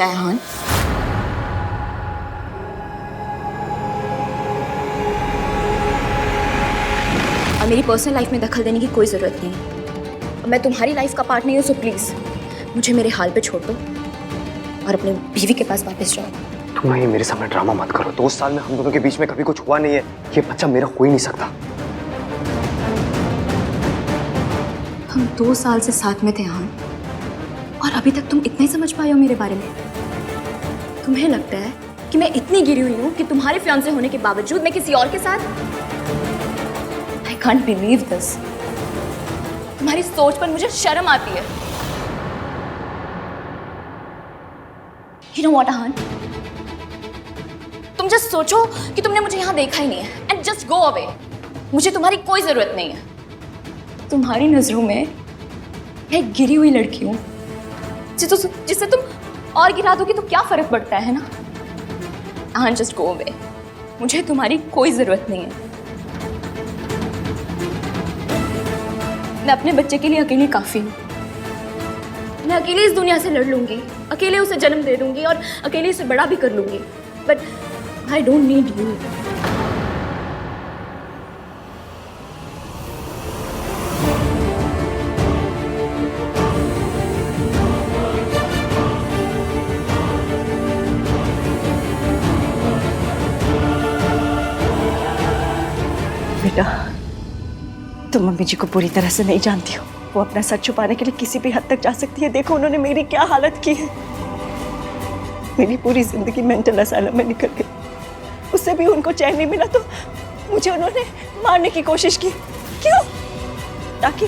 रेहान, और मेरी personal life में दखल देने की कोई ज़रूरत नहीं है। मैं तुम्हारी लाइफ का पार्ट नहीं हूँ, सो प्लीज़ मुझे मेरे हाल पे छोड़ दो और अपनी बीवी के पास वापस जाओ। तुम ये मेरे सामने ड्रामा मत करो। 2 साल में हम दोनों के बीच में कभी कुछ हुआ नहीं है। ये बच्चा मेरा हो ही नहीं सकता। हम 2 साल से साथ में थे हाँ, और अभी तक तुम इतना ही समझ पाए हो मेरे बारे में? तुम्हें लगता है कि मैं इतनी गिरी हुई हूँ कि तुम्हारे फियांसे होने के बावजूद मैं किसी और के साथ? I can't believe this. तुम्हारी सोच पर मुझे शर्म आती है। You know what, Ahaan? तुम जस्ट सोचो कि तुमने मुझे यहाँ देखा ही नहीं है एंड जस्ट गो अवे। मुझे तुम्हारी कोई जरूरत नहीं है। तुम्हारी नजरों में मैं एक गिरी हुई लड़की हूँ जिसे तुम और गिरा दोगे तो क्या फर्क पड़ता है ना? Ahaan, just go away. मुझे तुम्हारी कोई जरूरत नहीं है। मैं अपने बच्चे के लिए अकेली काफी हूँ। मैं अकेले इस दुनिया से लड़ लूंगी, अकेले उसे जन्म दे दूंगी और अकेले उसे बड़ा भी कर लूंगी, but I don't need you. बेटा, तुम मम्मी जी को पूरी तरह से नहीं जानती हो। वो अपना सच छुपाने के लिए किसी भी हद तक जा सकती है। देखो उन्होंने मेरी क्या हालत की है। मेरी पूरी जिंदगी मेंटल असाइलम में निकल गई। उससे भी उनको चैन नहीं मिला तो मुझे उन्होंने मारने की कोशिश की। क्यों? ताकि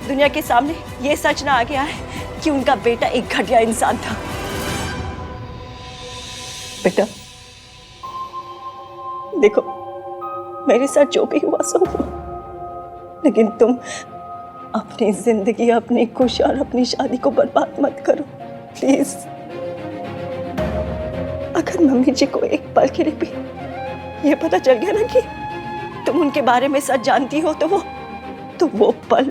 दुनिया के सामने ये सच ना आ गया है कि उनका बेटा एक घटिया इंसान था। बेटा देखो, मेरे साथ जो भी हुआ सो हुआ, लेकिन तुम अपनी जिंदगी, अपनी खुशी और अपनी शादी को बर्बाद मत करो प्लीज। अगर मम्मी जी को एक पल के लिए भी ये पता चल गया ना कि तुम उनके बारे में सच जानती हो तो वो पल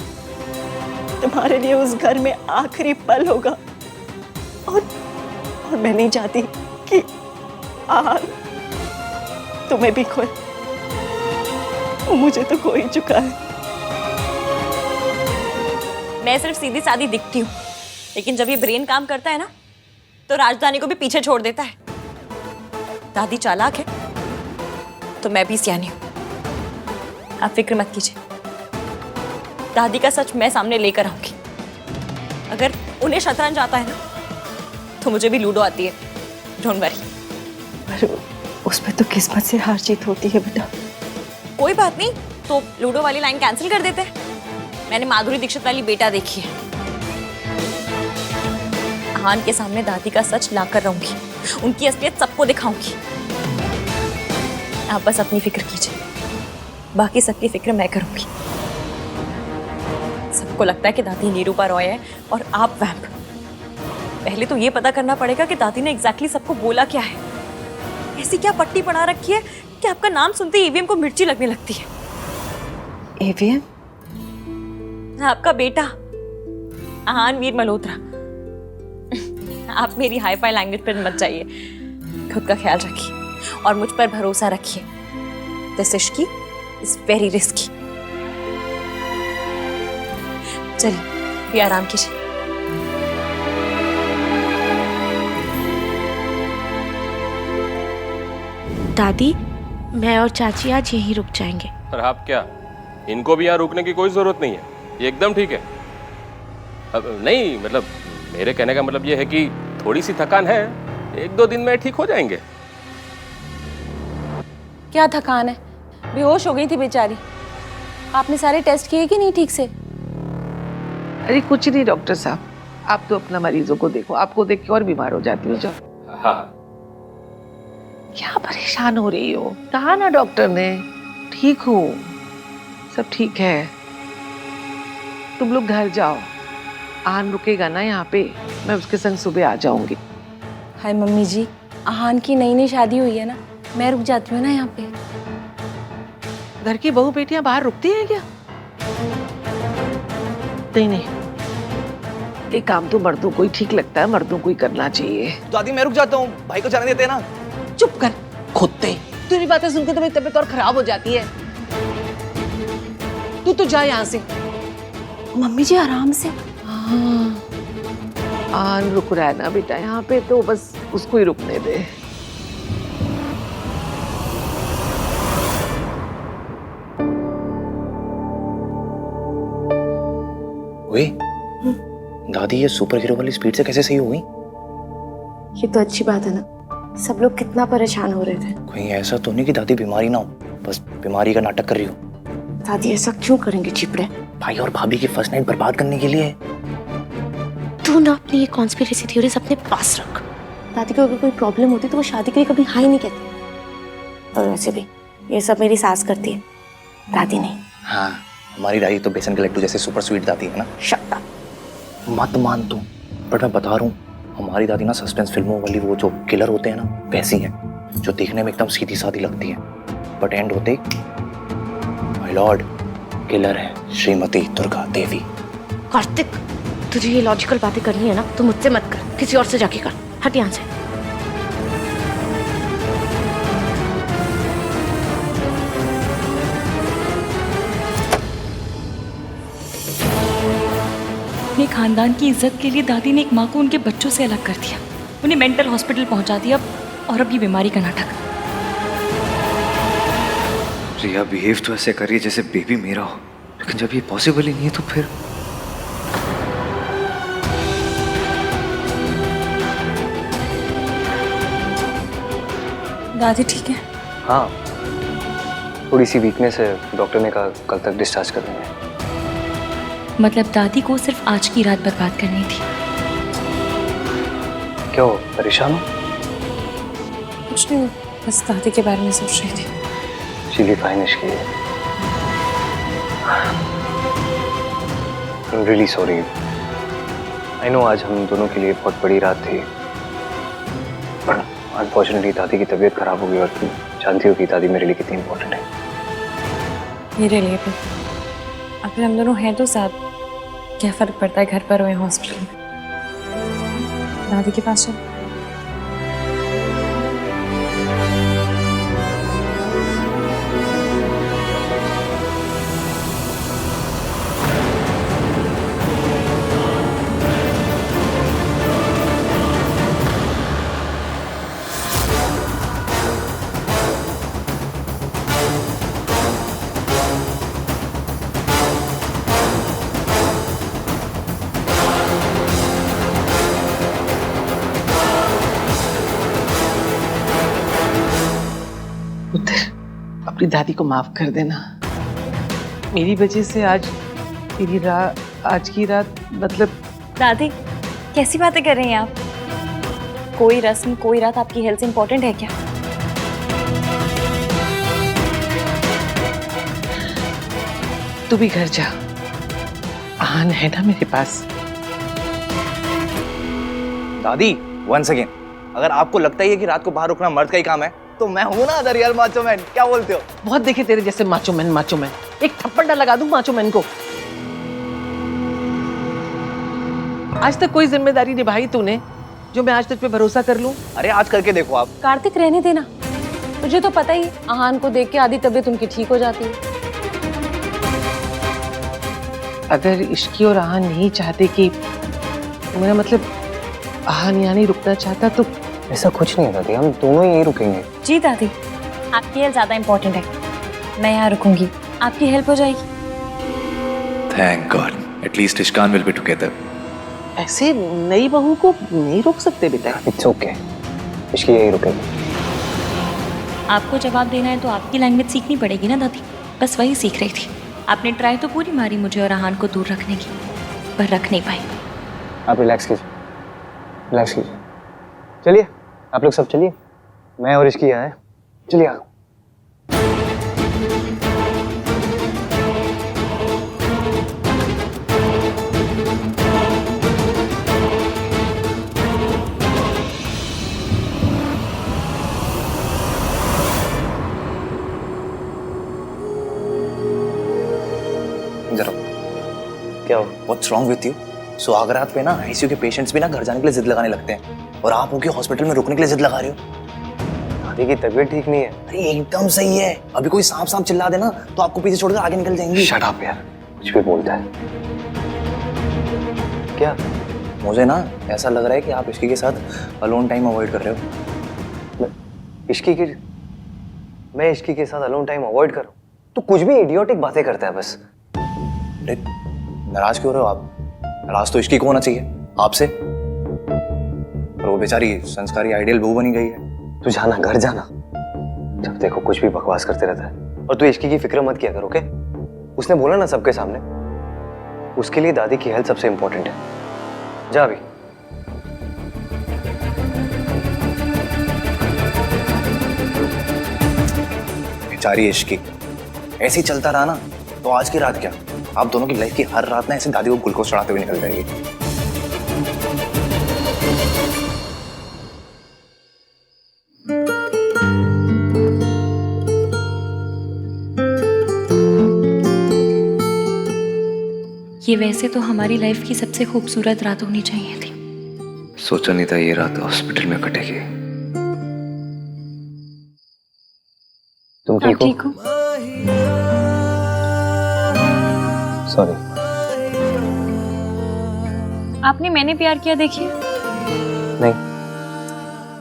तुम्हारे लिए उस घर में आखिरी पल होगा। और मैं नहीं चाहती कि तुम्हें भी खोए। मुझे तो खो ही चुका है। मैं सिर्फ सीधी सादी दिखती हूँ, लेकिन जब ये ब्रेन काम करता है ना तो राजधानी को भी पीछे छोड़ देता है। दादी चालाक है तो मैं भी सियानी हूँ। आप फिक्र मत कीजिए, दादी का सच मैं सामने लेकर आऊंगी। अगर उन्हें शतरंज आता है ना तो मुझे भी लूडो आती है। Don't worry. पर उसमें तो किस्मत से हार जीत होती है बेटा। कोई बात नहीं, तो लूडो वाली लाइन कैंसिल कर देते हैं। मैंने माधुरी दीक्षित वाली बेटा देखी है। अहान के सामने दादी का सच लाकर रहूंगी, उनकी असलियत सबको दिखाऊंगी। आप बस अपनी फिक्र कीजिए, बाकी सबकी फिक्र मैं करूंगी। सबको लगता है कि दादी निरूपा रॉय है और आप वैम्प। पहले तो ये पता करना पड़ेगा कि दादी ने एग्जैक्टली सबको बोला क्या है। ऐसी क्या पट्टी पड़ा रखी है कि आपका नाम सुनते ही ईवीएम को मिर्ची लगने लगती है। ईवीएम? आपका बेटा अहान वीर मल्होत्रा। आप मेरी हाई फाई लैंग्वेज पर मत जाइए। खुद का ख्याल रखिए और मुझ पर भरोसा रखिए। This Ishki is very risky. चलिए भी आराम कीजिए। दादी, मैं और चाची आज यहीं रुक जाएंगे। और आप क्या, इनको भी यहाँ रुकने की कोई जरूरत नहीं है, ये एकदम ठीक है। अब नहीं, मतलब मेरे कहने का मतलब ये है कि थोड़ी सी थकान है, 1-2 दिन में ठीक हो जाएंगे। क्या थकान है? बेहोश हो गई थी बेचारी। आपने सारे टेस्ट किए कि नहीं ठीक से? अरे कुछ नहीं डॉक्टर साहब, आप तो अपना मरीजों को देखो, आपको देख के और बीमार हो जाती हो। जाओ। हाँ। क्या परेशान हो रही हो? कहा ना डॉक्टर ने ठीक हो, सब ठीक है। तुम लोग घर जाओ, आन रुकेगा ना यहाँ पे, मैं उसके संग सुबह आ जाऊंगी। हाय मम्मी जी, अहान की नई नई शादी हुई है ना, मैं रुक जाती हूँ ना यहाँ पे। घर की बहू बेटियां बाहर रुकती हैं क्या? नहीं नहीं, ये काम तो मर्दों को ही ठीक लगता है, मर्दों को ही करना चाहिए। दादी मैं रुक जाता हूँ, भाई को जाने देते हैं ना। चुप कर खुदते, तेरी बातें सुनकर तो मेरी तबीयत और खराब हो जाती है। तू तो जा यहाँ से। मम्मी जी आराम से। हाँ, आन रुक रहा है ना बेटा यहाँ पे, तो बस उसको ही रुकने दे। ओए, दादी ये सुपर हीरो वाली स्पीड से कैसे सही हो गई? ये तो अच्छी बात है ना, सब लोग कितना परेशान हो रहे थे। कहीं ऐसा तो नहीं कि दादी बीमारी ना हो, बस बीमारी का नाटक कर रही हो? दादी ऐसा क्यों करेंगे चिपड़े? भाई और भाभी की फर्स्ट नाइट बर्बाद करने के लिए। तू ना अपनी ये कॉन्स्पिरेसी थ्योरीज अपने पास रख। दादी को अगर कोई प्रॉब्लम होती तो वो शादी के लिए कभी हाँ ही नहीं कहती। और वैसे भी ये सब मेरी सास करती है, दादी नहीं। हाँ, हमारी दादी तो बेसन के लड्डू जैसे सुपर स्वीट दादी है ना। Shut up. मत मान तू, बट मैं बता रहा हूँ, हमारी दादी ना सस्पेंस फिल्मों वाली वो जो किलर होते हैं ना, वैसी हैं, जो देखने में एकदम सीधी सादी लगती है, बट एंड होते माय लॉर्ड किलर है श्रीमती दुर्गा देवी। कार्तिक, तुझे ये लॉजिकल बातें करनी है ना तो मुझसे मत कर, किसी और से जाके कर। हट यहाँ से। अपने खानदान की इज्जत के लिए दादी ने एक माँ को उनके बच्चों से अलग कर दिया, उन्हें मेंटल हॉस्पिटल पहुंचा दिया, और अब ये बीमारी का नाटक। रिया बिहेव तो ऐसे करिए जैसे बेबी मेरा हो, लेकिन जब ये पॉसिबल ही नहीं है तो फिर दादी ठीक है? हाँ, थोड़ी सी वीकनेस है, डॉक्टर ने कहा कल तक डिस्चार्ज कर देंगे। मतलब दादी को सिर्फ आज की रात बर्बाद करनी थी। क्या हो, परेशान हो? कुछ नहीं, बस दादी के बारे में सोच रही थी। चिली फाइनिश की है। I'm really sorry. I know आज हम दोनों के लिए बहुत बड़ी रात थी, पर अनफॉर्चुनेटली दादी की तबीयत खराब हो गई, और तुम जानती हो कि दादी मेरे लिए कितनी इम्पोर्टेंट है। मेरे लिए भी। अगर हम दोनों हैं तो साथ, क्या फर्क पड़ता है घर पर हो या हॉस्पिटल में। दादी के पास चल। अपनी दादी को माफ कर देना। मेरी वजह से आज आज की रात, मतलब दादी कैसी बातें कर रही हैं आप? कोई रस्म, कोई रात आपकी हेल्थ से इंपॉर्टेंट है क्या? तू भी घर जा, आन है ना मेरे पास। दादी वंस अगेन, अगर आपको लगता ही है कि रात को बाहर रुकना मर्द का ही काम है, तो मैं हूं ना अदर रियल माचो मैन। क्या बोलते हो? बहुत देखे तेरे जैसे माचो मैन। एक थप्पड़ ना लगा दूं माचो मैन को। आज तक कोई जिम्मेदारी निभाई तूने जो मैं आज तुझ पे भरोसा कर लूं? अरे आज करके देखो आप। कार्तिक रहने देना, तुझे तो पता ही, आहान को देख के आधी तबीयत उनकी ठीक हो जाती है। अगर इश्की और आहान नहीं चाहते कि, मेरा मतलब आहान यहाँ नहीं रुकना चाहता, तो ऐसा कुछ नहीं है दादी, हम दोनों ही यहीं रुकेंगे। जी दादी, आपकी हेल्थ ज्यादा इंपॉर्टेंट है, मैं यहाँ रुकूंगी, आपकी हेल्प हो जाएगी। Thank God. At least Ishkan will be together. ऐसे नई बहू को नहीं रोक सकते बेटा। इट्स ओके, इसकी यहीं रुकेंगे। आपको जवाब देना है तो आपकी लैंग्वेज सीखनी पड़ेगी ना दादी, बस वही सीख रही थी। आपने ट्राई तो पूरी मारी मुझे और आहान को दूर रखने की, पर रख नहीं पाई। आप रिलैक्स कीजिए, रिलैक्स कीजिए। चलिए आप लोग सब चलिए, मैं और इसकी यहाँ है, चलिए आओ। जरा क्या हो? What's wrong with you? सुहागरात पे ना आईसीयू के पेशेंट्स भी ना घर जाने के लिए जिद लगाने लगते हैं, और आप उनके हॉस्पिटल में रुकने के लिए जिद लगा रहे हो। दादी की तबीयत ठीक नहीं है। अरे एकदम सही है, अभी कोई सांप सांप चिल्ला देना तो आपको पीछे छोड़कर आगे निकल जाएंगी। शट अप यार, कुछ भी बोलता है। क्या? मुझे ना ऐसा लग रहा है कि आप इश्की के साथ अलोन टाइम अवॉइड कर रहे हो। मैं इश्की के साथ अलोन टाइम अवॉइड करूं? तो कुछ भी इडियोटिक बातें करता है बस। अरे नाराज क्यों हो रहे हो आप? नाराज तो इश्की को होना चाहिए, आपसे। और वो बेचारी संस्कारी आइडियल बहू बनी गई है। तू जाना, घर जाना। जब देखो कुछ भी बकवास करते रहता है। और तू इश्की की फिक्र मत किया कर, ओके? उसने बोला ना सबके सामने, उसके लिए दादी की हेल्थ सबसे इंपॉर्टेंट है। जा अभी। बेचारी इश्की, ऐसे ही चलता रहा ना तो आज की रात क्या, आप दोनों की लाइफ की हर रात ना ऐसे दादी को ग्लूकोज चढ़ाते हुए निकल जाएगी। ये वैसे तो हमारी लाइफ की सबसे खूबसूरत रात होनी चाहिए थी। सोचा नहीं था ये रात हॉस्पिटल में कटेगी। तुम आप ठीक हो? सॉरी। आपने मैंने प्यार किया देखी? नहीं।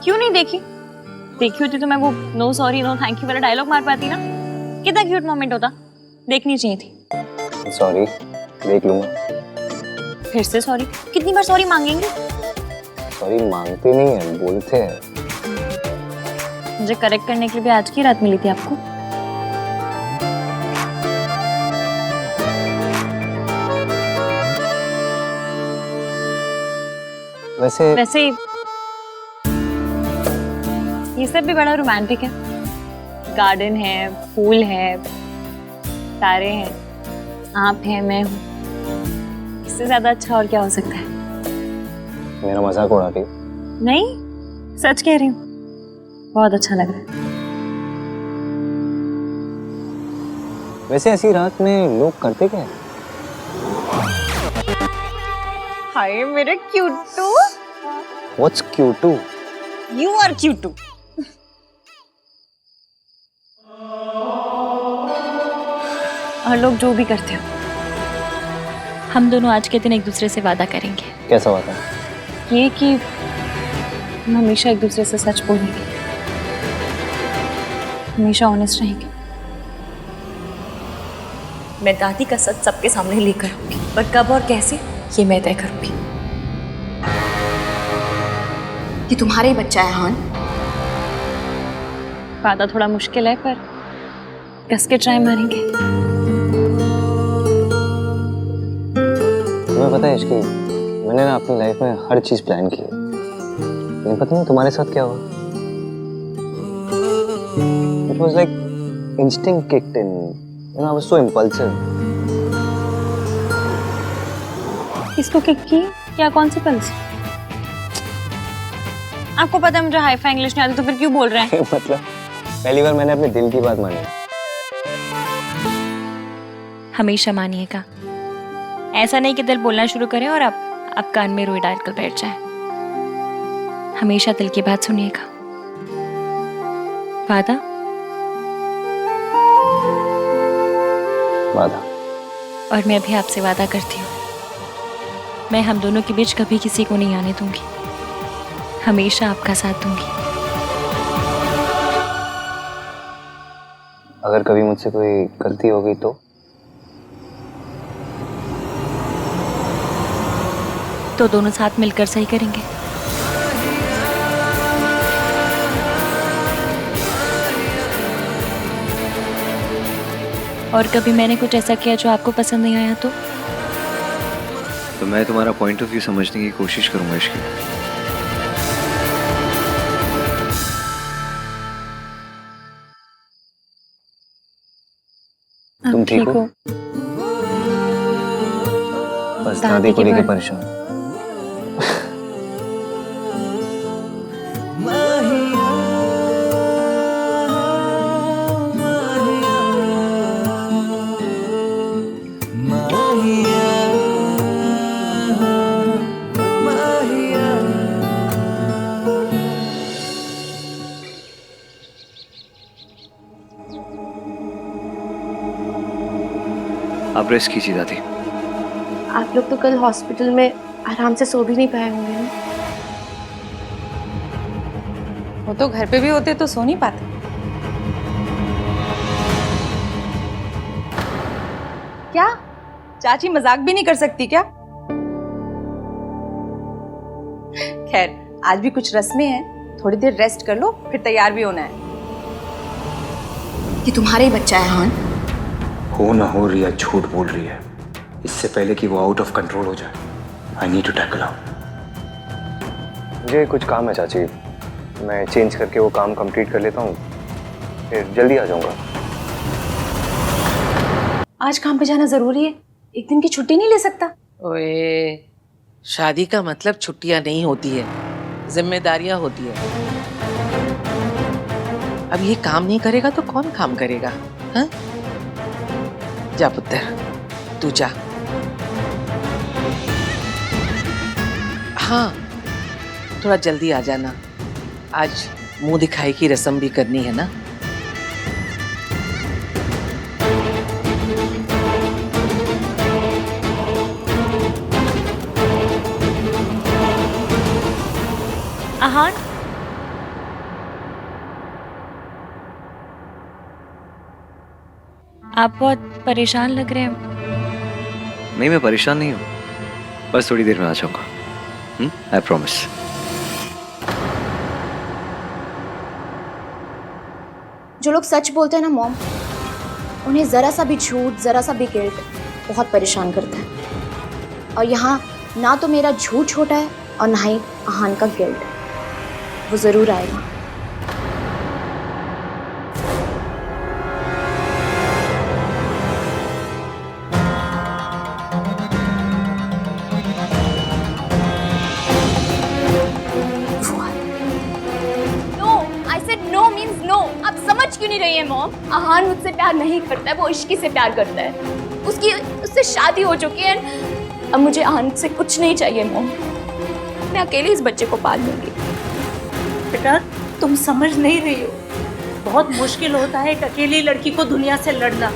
क्यों नहीं देखी? देखी होती तो मैं वो no sorry no thank you वाला डायलॉग मार पाती ना। कितना क्यूट मोमेंट होता, देखनी चाहिए थी। सॉरी, देख लूंगा। फिर से सॉरी? कितनी बार सॉरी मांगेंगे? सॉरी मांगते नहीं है, बोलते हैं। मुझे करेक्ट करने के लिए भी आज की रात मिली थी आपको। वैसे ये सब भी बड़ा रोमांटिक है। गार्डन है, फूल है, तारे हैं, आप हैं, मैं हूँ। इससे ज्यादा अच्छा और क्या हो सकता है? मेरा मजाक उड़ा रही? नहीं, सच कह रही हूँ, बहुत अच्छा लग रहा है। वैसे ऐसी रात में लोग करते क्या है? हाय मेरे क्यूटू। What's cute? You are cute. और लोग जो भी करते हो, हम दोनों आज के दिन एक दूसरे से वादा करेंगे। कैसा वादा? ये कि हम हमेशा एक दूसरे से सच बोलेंगे, हमेशा ऑनेस्ट रहेंगे। मैं दादी का सच सबके सामने लेकर आऊंगी, पर कब और कैसे ये मैं तय करूंगी। ये तुम्हारा ही बच्चा है हान। वादा थोड़ा मुश्किल है, पर कस के ट्राई मारेंगे। तुम्हें पता है इश्की, मैंने ना अपनी लाइफ में हर चीज प्लान की है, लेकिन पता नहीं तुम्हारे साथ क्या हुआ। It was like instinct kicked in. You know, I was so impulsive. किसको किक की? क्या कौन सी पल्स? आपको पता है मुझे हाई-फाई इंग्लिश नहीं आती, तो फिर क्यों बोल रहे हैं? मतलब पहली बार मैंने अपने दिल की बात मानी। हमेशा मानिएगा, ऐसा नहीं कि दिल बोलना शुरू करे और आप कान में रुई डालकर बैठ जाए। हमेशा दिल की बात सुनिएगा। वादा? वादा। और मैं भी आपसे वादा करती हूँ, मैं हम दोनों के बीच कभी किसी को नहीं आने दूंगी, हमेशा आपका साथ दूंगी। अगर कभी मुझसे कोई गलती हो गई तो दोनों साथ मिलकर सही करेंगे। और कभी मैंने कुछ ऐसा किया जो आपको पसंद नहीं आया तो मैं तुम्हारा पॉइंट ऑफ व्यू समझने की कोशिश करूंगा इश्की। तुम ठीक हो? बस दादी को लेके परेशान। आप रेस्ट कीजिए दादी। आप लोग तो कल हॉस्पिटल में आराम से सो भी नहीं पाए होंगे ना? वो तो घर पे भी होते तो सो नहीं पाते। क्या चाची मजाक भी नहीं कर सकती क्या? खैर आज भी कुछ रस्में हैं, थोड़ी देर रेस्ट कर लो, फिर तैयार भी होना है। ये तुम्हारा ही बच्चा है हान। हो ना हो रिया झूठ बोल रही है। इससे पहले कि वो आउट ऑफ कंट्रोल हो जाए, आई नीड टू टैकल हर। मुझे कुछ काम है चाची, मैं चेंज करके वो काम कंप्लीट कर लेता हूँ, फिर जल्दी आ जाऊंगा। आज काम पे जाना जरूरी है, एक दिन की छुट्टी नहीं ले सकता? ओए, शादी का मतलब छुट्टियां नहीं होती है, जिम्मेदारियां होती है। अब ये काम नहीं करेगा तो कौन काम करेगा? हाँ? जा पुत्र, तू जा। हाँ, थोड़ा जल्दी आ जाना, आज मुंह दिखाई की रस्म भी करनी है ना। आहान, आप बहुत परेशान लग रहे हैं। नहीं, मैं परेशान नहीं हूँ, बस थोड़ी देर में आ जाऊंगा। I promise. जो लोग सच बोलते हैं ना मॉम, उन्हें जरा सा भी झूठ, जरा सा भी गिल्ट बहुत परेशान करता है। और यहाँ ना तो मेरा झूठ छोटा है और ना ही आहान का गिल्ट। वो जरूर आएगा। नो, आप समझ क्यों नहीं रही है मॉम? आहान मुझसे प्यार नहीं करता है, वो इश्की से प्यार करता है। उससे शादी हो चुकी है। अब मुझे आहान से कुछ नहीं चाहिए मॉम। मैं अकेले इस बच्चे को पाल लूंगी। बेटा, तुम समझ नहीं रही हो, बहुत मुश्किल होता है एक अकेली लड़की को दुनिया से लड़ना।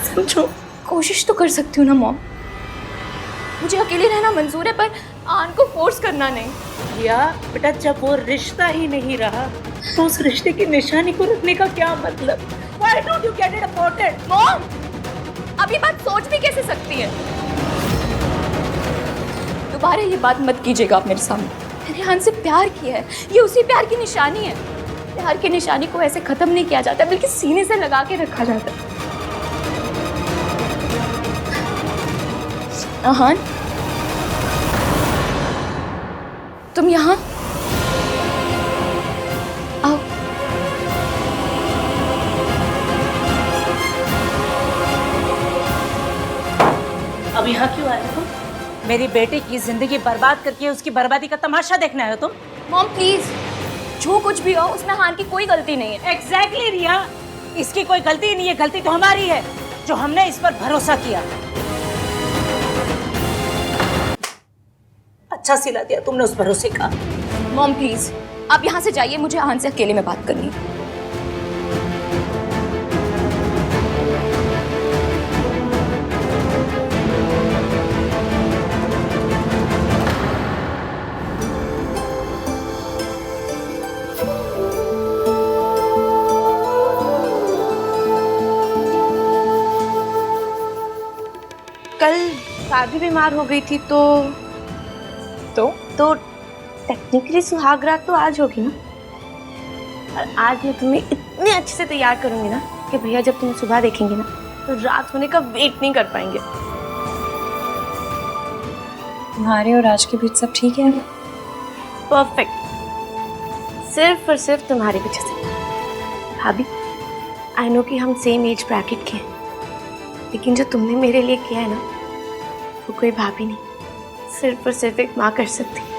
समझो। कोशिश तो कर सकती हूँ ना मॉम। मुझे अकेले रहना मंजूर है, पर आहान को फोर्स करना नहीं। या बेटा, जब वो रिश्ता ही नहीं रहा तो उस रिश्ते की निशानी को रखने का क्या मतलब? Why don't you get it aborted? Mom, अभी बात सोच भी कैसे सकती है? दोबारा ये बात मत कीजिएगा आप मेरे सामने। मैंने आहान से प्यार किया है, ये उसी प्यार की निशानी है। प्यार की निशानी को ऐसे खत्म नहीं किया जाता, बल्कि सीने से लगा के रखा जाता है। आहान, तुम यहाँ आओ। अब यहाँ क्यों आए तुम? मेरी बेटे की जिंदगी बर्बाद करके उसकी बर्बादी का तमाशा देखना है तुम? मॉम प्लीज, जो कुछ भी हो उसमें आहान की कोई गलती नहीं है। एग्जैक्टली रिया, इसकी कोई गलती नहीं है, गलती तो हमारी है जो हमने इस पर भरोसा किया। अच्छा सिला दिया तुमने उस भरोसे का। मॉम प्लीज, आप यहाँ से जाइए, मुझे आहान से अकेले में बात करनी है। कल शादी बीमार हो गई थी तो टेक्निकली सुहाग रात तो आज होगी ना। और आज मैं तुम्हें इतने अच्छे से तैयार करूंगी ना कि भैया जब तुम्हें सुबह देखेंगे ना तो रात होने का वेट नहीं कर पाएंगे। तुम्हारे और राज के बीच सब ठीक है? परफेक्ट, सिर्फ और सिर्फ तुम्हारी वजह से। भाभी, आई नो कि हम सेम एज ब्रैकेट के हैं, लेकिन जो तुमने मेरे लिए किया है ना, वो कोई भाभी नहीं, सिर्फ और सिर्फ एक माँ कर सकती।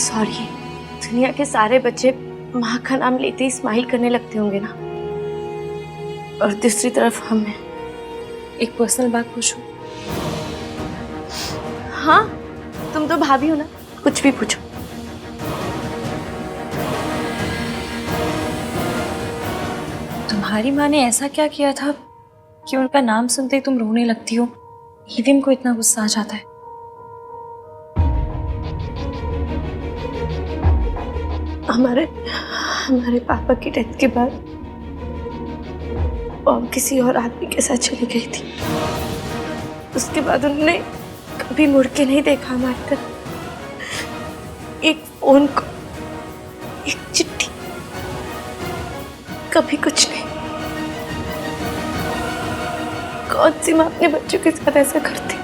सॉरी, दुनिया के सारे बच्चे माँ का नाम लेते ही स्माइल करने लगते होंगे ना, और दूसरी तरफ हम हैं। एक पर्सनल बात पूछूं? हाँ, तुम तो भाभी हो ना, कुछ भी पूछो। तुम्हारी माँ ने ऐसा क्या किया था कि उनका नाम सुनते ही तुम रोने लगती हो? ईविम को इतना गुस्सा आ जाता है। हमारे पापा की डेथ के बाद मॉम किसी और आदमी के साथ चली गई थी। उसके बाद उन्होंने कभी मुड़ के नहीं देखा हमारी तरफ। एक फोन कॉल, एक चिट्ठी, कभी कुछ नहीं। कौन सी माँ अपने बच्चों के साथ ऐसा करती?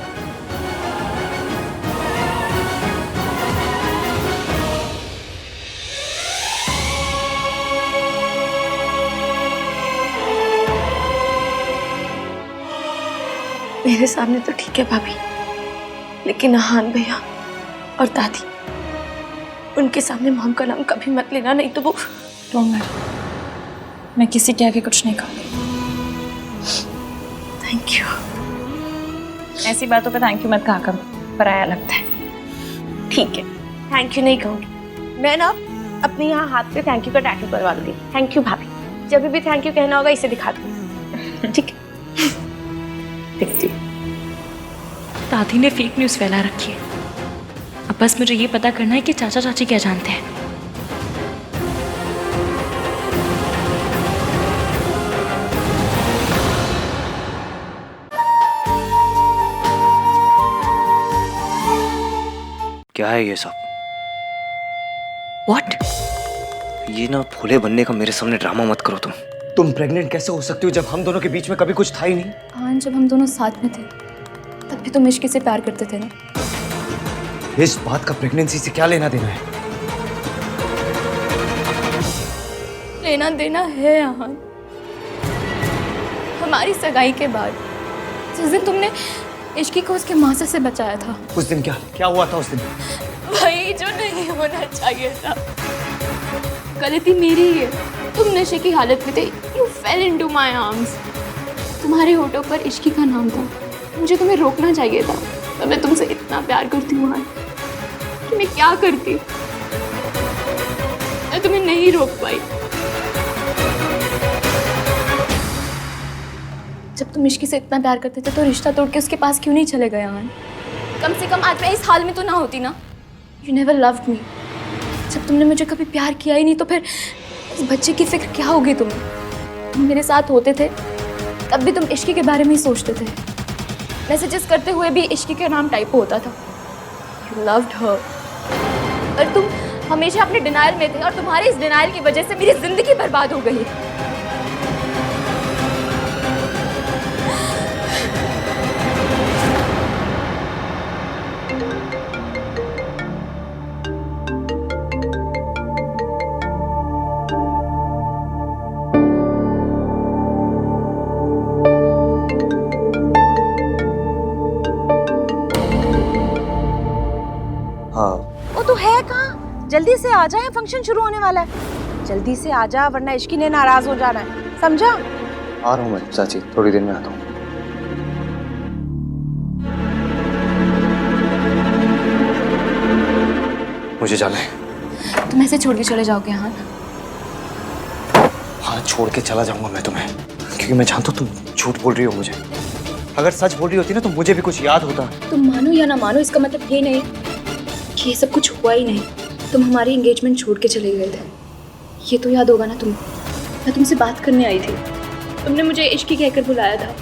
मेरे सामने तो ठीक है भाभी, लेकिन अहान भैया और दादी, उनके सामने मॉम का नाम कभी मत लेना, नहीं तो वो। मैं किसी के आगे कुछ नहीं कहूँगी। Thank you. ऐसी बातों पे थैंक यू मत कहा कर, पराया लगता है। ठीक है, थैंक यू नहीं कहूँगी। मैं ना अपने यहाँ हाथ पे थैंक यू का टैटू करवा लूंगी। थैंक यू भाभी, जब भी थैंक यू कहना होगा इसे दिखा दूंगी। ठीक है? देखती हूँ। दादी ने फेक न्यूज़ फैला रखी है। अब बस मुझे ये पता करना है कि चाचा चाची क्या जानते हैं। क्या है ये सब? What? ये ना भोले बनने का मेरे सामने ड्रामा मत करो तुम प्रेग्नेंट कैसे हो सकती हो जब हम दोनों के बीच में कभी कुछ था ही नहीं? हाँ, जब हम दोनों साथ में थे तब भी तुम इश्क से प्यार करते थे ना। इस बात का प्रेगनेंसी से क्या लेना देना है? लेना देना है अहान। हमारी सगाई के बाद जिस दिन तुमने इश्की को उसके मास्टर से बचाया था, उस दिन क्या हुआ था उस दिन? वही जो नहीं होना चाहिए था। गलती मेरी ही है। तुम नशे की हालत में थे। You fell into my arms. तुम्हारे होठों पर इश्की का नाम था। मुझे तुम्हें रोकना चाहिए था। पर मैं तुमसे इतना प्यार करती हूँ कि मैं क्या करती। मैं तुम्हें नहीं रोक पाई। जब तुम इश्की से इतना प्यार करते थे तो रिश्ता तोड़ के उसके पास क्यों नहीं चले गए अहान? कम से कम आज मैं इस हाल में तो ना होती ना। You never loved me. जब तुमने मुझे कभी प्यार किया ही नहीं तो फिर इस बच्चे की फिक्र क्या होगी तुम्हें? तुम मेरे साथ होते थे तब भी तुम इश्की के बारे में ही सोचते थे। मैसेजेस करते हुए भी इश्की का नाम टाइप होता था। You loved her. और तुम हमेशा अपने डिनायल में थे और तुम्हारे इस डिनायल की वजह से मेरी जिंदगी बर्बाद हो गई। वो तो है कहाँ? जल्दी से आ जाए, फंक्शन शुरू होने वाला है। जल्दी से आ जा वरना इश्की ने नाराज हो जाना है, समझा? आ रहा हूँ मैं चाची, थोड़ी देर में आता हूँ। मुझे जाना है। तुम ऐसे छोड़ के चले जाओगे अहान? हाँ, छोड़ के चला जाऊंगा मैं तुम्हें, क्योंकि मैं जानता हूँ तुम झूठ बोल रही हो मुझे। अगर सच बोल रही होती ना तो मुझे भी कुछ याद होता। तुम मानो या ना मानो, इसका मतलब ये नहीं कि ये सब कुछ हुआ ही नहीं। तुम हमारी एंगेजमेंट छोड़ के चले गए थे, ये तो याद होगा ना तुम्हें। मैं तुमसे बात करने आई थी, तुमने मुझे इश्की कहकर बुलाया था।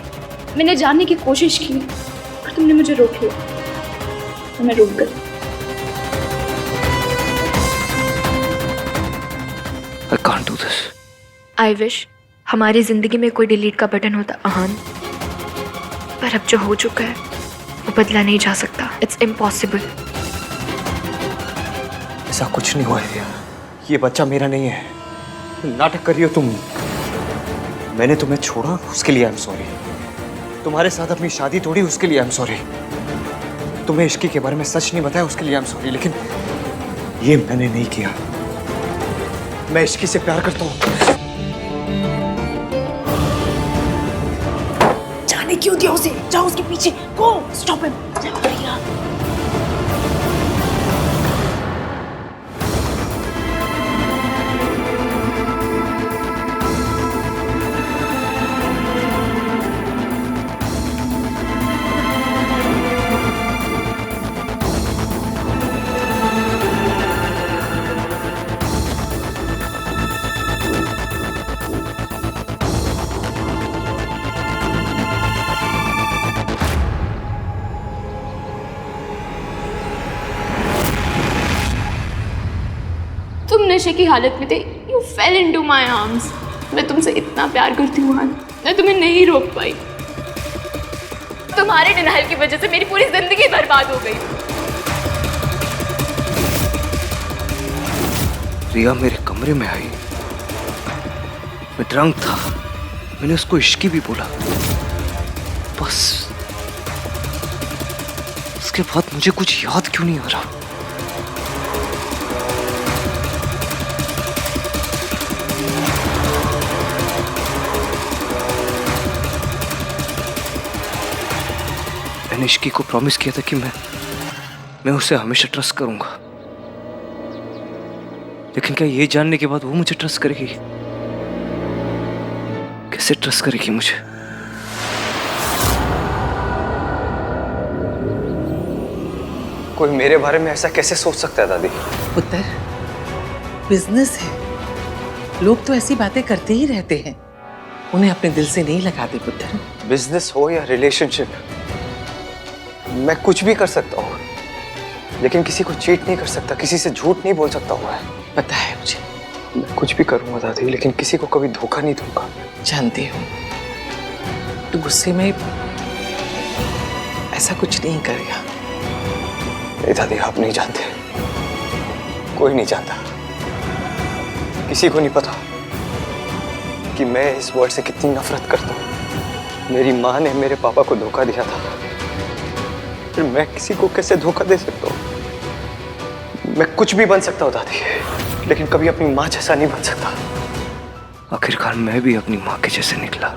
मैंने जानने की कोशिश की पर तुमने मुझे रोक लिया और मैं रुक गई। I can't do this. I wish हमारी जिंदगी में कोई डिलीट का बटन होता अहान, पर अब जो हो चुका है वो बदला नहीं जा सकता। It's impossible. ऐसा कुछ नहीं हुआ है, ये बच्चा मेरा नहीं है। नाटक कर रही हो तुम। मैंने तुम्हें छोड़ा उसके लिए आई एम सॉरी। तुम्हारे साथ अपनी शादी तोड़ी उसके लिए आई एम सॉरी। तुम्हें इश्की के बारे में सच नहीं बताया उसके लिए आई एम सॉरी। लेकिन ये मैंने नहीं किया। मैं इश्की से प्यार करता हूँ। जाने क्यों दिया उसे? जाओ उसके पीछे, गो स्टॉप हिम। तुम नशे की हालत में थे, you fail into my arms. मैं तुमसे इतना प्यार करती हूँ आन, मैं तुम्हें नहीं रोक पाई। तुम्हारे डिनाइल की वजह से मेरी पूरी जिंदगी बर्बाद हो गई। रिया मेरे कमरे में आई, मैं ड्रंक था, मैंने उसको इश्की भी बोला, बस उसके बाद मुझे कुछ याद क्यों नहीं आ रहा। मैंने इश्की को प्रॉमिस किया था कि मैं उसे हमेशा ट्रस्ट करूंगा, लेकिन क्या ये जानने के बाद वो मुझे ट्रस्ट करेगी? कैसे ट्रस्ट करेगी मुझे? कोई मेरे बारे में ऐसा कैसे सोच सकता है दादी? पुत्र, बिजनेस है, लोग तो ऐसी बातें करते ही रहते हैं, उन्हें अपने दिल से नहीं लगाते पुत्र। बिजनेस हो या रिलेशनशिप, मैं कुछ भी कर सकता हूँ, लेकिन किसी को चीट नहीं कर सकता, किसी से झूठ नहीं बोल सकता हूँ। पता है मुझे। मैं कुछ भी करूंगा दादी, लेकिन किसी को कभी धोखा नहीं दूंगा। जानती हूँ तू गुस्से में ऐसा कुछ नहीं करेगा। नहीं दादी, आप नहीं जानते, कोई नहीं जानता, किसी को नहीं पता कि मैं इस वर्ड से कितनी नफरत करता हूँ। मेरी माँ ने मेरे पापा को धोखा दिया था, फिर मैं किसी को कैसे धोखा दे सकता हूँ? मैं कुछ भी बन सकता हूँ दादी, लेकिन कभी अपनी माँ जैसा नहीं बन सकता। आखिरकार मैं भी अपनी माँ के जैसे निकला।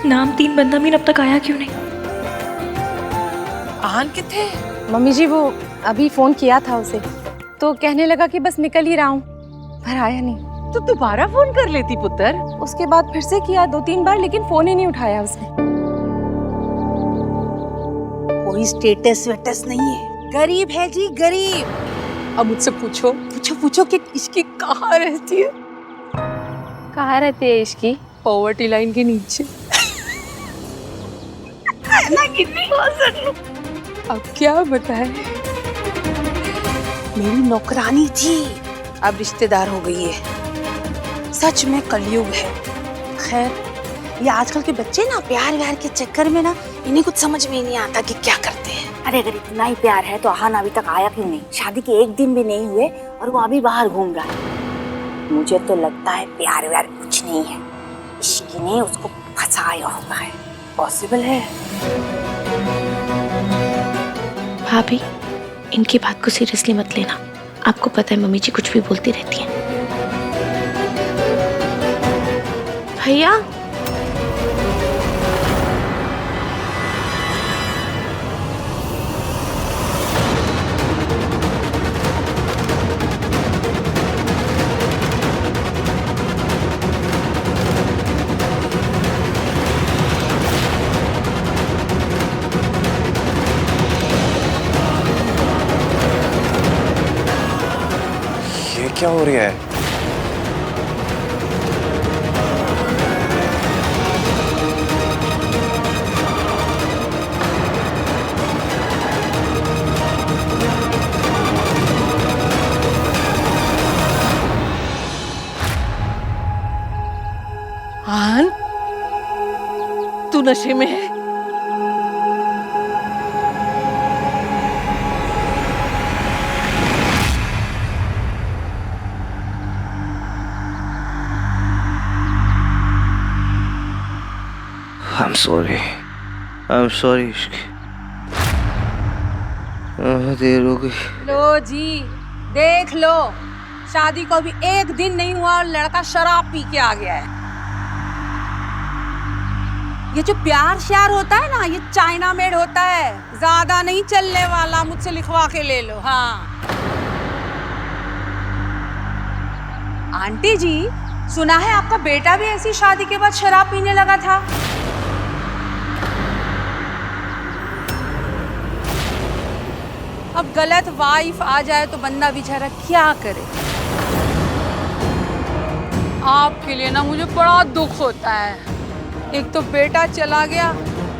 नाम 3 बंदा मीन अब तक आया क्यों नहीं? आन किथे? मम्मी जी वो अभी फोन किया था उसे, तो कहने लगा कि बस निकल ही रहा हूँ, पर आया नहीं। तो दोबारा फोन कर लेती पुत्र। उसके बाद फिर से किया 2-3 बार, लेकिन फोन ही नहीं उठाया उसने। कोई स्टेटस वेटस नहीं है, गरीब है जी गरीब। अब मुझसे पूछो पूछो पूछो कि इसकी कहाँ रहती है? कहाँ रहती है इसकी? पॉवर्टी लाइन के नीचे। अब क्या बताए? मेरी नौकरानी थी, अब रिश्तेदार हो गई है। सच में कलयुग है। खैर, ये आजकल के बच्चे ना प्यार व्यार के चक्कर में ना इन्हें कुछ समझ में ही नहीं आता कि क्या करते हैं। अरे अगर इतना ही प्यार है तो आहान अभी तक आया क्यों नहीं? शादी के 1 दिन भी नहीं हुए और वो अभी बाहर घूम रहा है। मुझे तो लगता है प्यार व्यार कुछ नहीं है, इश्क ने उसको फंसाया होगा है। पॉसिबल है। भाभी, इनकी बात को सीरियसली मत लेना। आपको पता है मम्मी जी कुछ भी बोलती रहती हैं। भैया, क्या हो रहा है? आन, तू नशे में है? I'm sorry. I'm sorry. देर हो गई। लो जी, देख लो, शादी को अभी 1 दिन नहीं हुआ और लड़का शराब पी के आ गया है। ये जो प्यार श्यार होता है ना, ये चाइना मेड होता है, ज्यादा नहीं चलने वाला। मुझसे लिखवा के ले लो। हाँ आंटी जी, सुना है आपका बेटा भी ऐसी शादी के बाद शराब पीने लगा था। अब गलत वाइफ आ जाए तो बंदा बेचारा क्या करे। आपके लिए ना मुझे बड़ा दुख होता है। एक तो बेटा चला गया,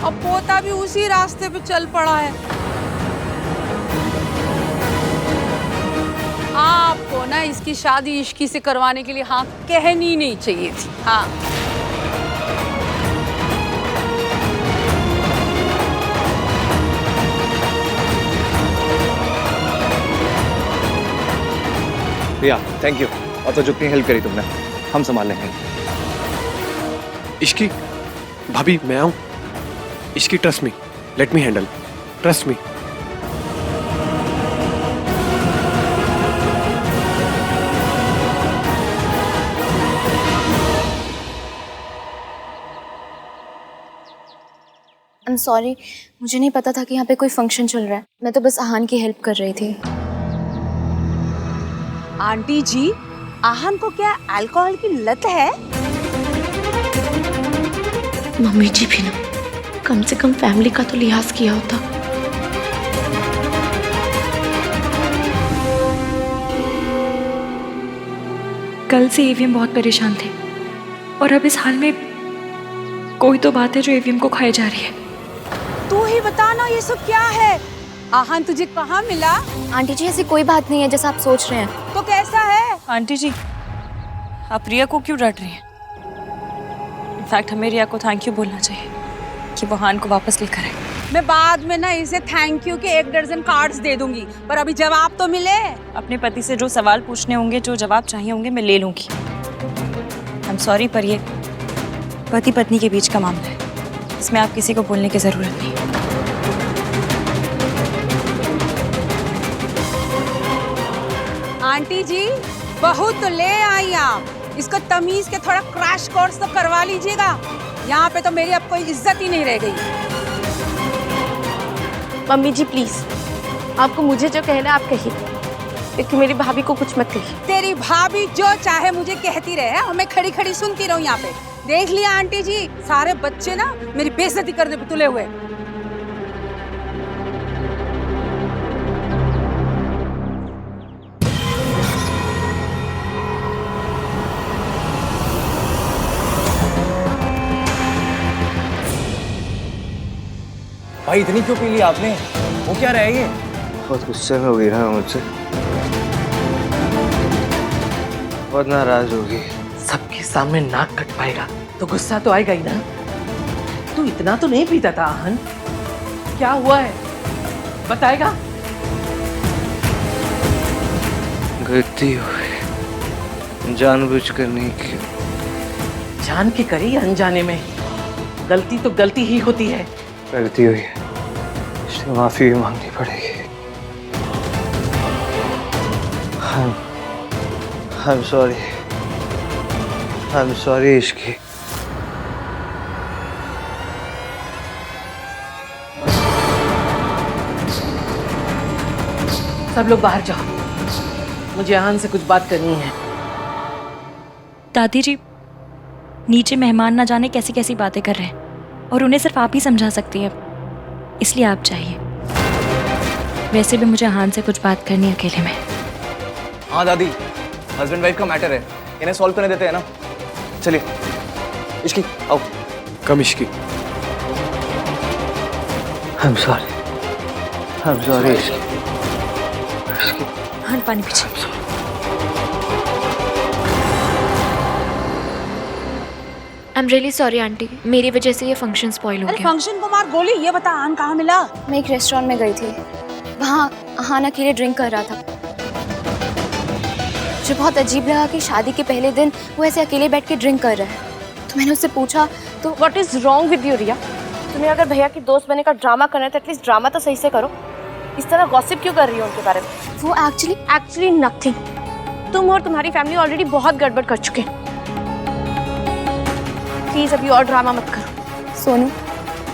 अब पोता भी उसी रास्ते पे चल पड़ा है। आपको ना इसकी शादी इश्की से करवाने के लिए हाँ कहनी नहीं चाहिए थी। हाँ भैया थैंक यू, और तो जितनी हेल्प करी तुमने हम संभाल लेंगे। इश्की भाभी मैं आऊं? Ishki trust me, let me handle, trust me. I am sorry, मुझे नहीं पता था कि यहाँ पे कोई फंक्शन चल रहा है। मैं तो बस आहान की हेल्प कर रही थी। आंटी जी, आहान को क्या अल्कोहल की लत है? मम्मी जी भी ना कम से कम फैमिली का तो लिहाज किया होता। कल से ईवीएम बहुत परेशान थे और अब इस हाल में कोई तो बात है जो ईवीएम को खाई जा रही है। तू ही बता ना ये सब क्या है? आहान तुझे कहाँ मिला? आंटी जी ऐसी कोई बात नहीं है जैसा आप सोच रहे हैं। तो कैसा है? आंटी जी, आप रिया को क्यों डांट रही हैं? इनफैक्ट हमें रिया को थैंक यू बोलना चाहिए कि वो हान को वापस लेकर आए। मैं बाद में ना इसे थैंक यू के 1 दर्जन कार्ड्स दे दूंगी, पर अभी जवाब तो मिले। अपने पति से जो सवाल पूछने होंगे, जो जवाब चाहिए होंगे, मैं ले लूंगी। आई एम सॉरी, पर ये पति पत्नी के बीच का मामला है, इसमें आप किसी को बोलने की जरूरत नहीं। आंटी जी, बहू तो ले आई आप, इसको तमीज के थोड़ा क्रैश कोर्स तो करवा लीजिएगा। यहाँ पे तो मेरी अब कोई इज्जत ही नहीं रह गई। मम्मी जी प्लीज, आपको मुझे जो कहना है आप कहिए, लेकिन मेरी भाभी को कुछ मत कहिए। तेरी भाभी जो चाहे मुझे कहती रहे, और मैं खड़ी खड़ी सुनती रहूं यहाँ पे। देख लिया आंटी जी, सारे बच्चे ना मेरी बेइज्जती करने पे तुले हुए। भाई इतनी क्यों पी ली आपने? वो क्या रहा है ये? बहुत गुस्से में हो गई ना मुझसे, बहुत नाराज होगी। सबके सामने नाक कट पाएगा तो गुस्सा तो आएगा ही ना। तू इतना तो नहीं पीता था आहन, क्या हुआ है बताएगा? गलती हो गई, जानबूझकर नहीं की। जान के करी अनजाने में, गलती तो गलती ही होती है। गलती हुई है, इसलिए माफी भी मांगनी पड़ेगी। I'm sorry. I'm sorry Ishki. सब लोग बाहर जाओ, मुझे आहन से कुछ बात करनी है। दादी जी, नीचे मेहमान ना जाने कैसी कैसी बातें कर रहे हैं और उन्हें सिर्फ आप ही समझा सकती हैं, इसलिए आप चाहिए। वैसे भी मुझे आहन से कुछ बात करनी है अकेले में। हाँ दादी, हस्बैंड वाइफ का मैटर है, इन्हें सॉल्व करने देते हैं ना। चलिए इश्की आओ। कम Ishki. I'm sorry. I'm sorry Ishki. आहन पानी पीछे। I am really sorry aunty, मेरी वजह से ये फंक्शन स्पॉइल हो अरे गया। फंक्शन को मार गोली, ये बता आन कहाँ मिला? मैं एक रेस्टोरेंट में गई थी, वहाँ आहान अकेले ड्रिंक कर रहा था। मुझे बहुत अजीब लगा कि शादी के पहले दिन वो ऐसे अकेले बैठ के ड्रिंक कर रहा है। तो मैंने उससे पूछा तो what is wrong with you Riya? तुम्हें अगर भैया की दोस्त बनने का ड्रामा करना है तो एटलीस्ट ड्रामा तो सही से करो। इस तरह गॉसिप क्यों कर रही हो उनके बारे में? वो एक्चुअली नथिंग। तुम और तुम्हारी फैमिली ऑलरेडी बहुत गड़बड़ कर चुके हैं। प्लीज अभी और ड्रामा मत करो। सोनू,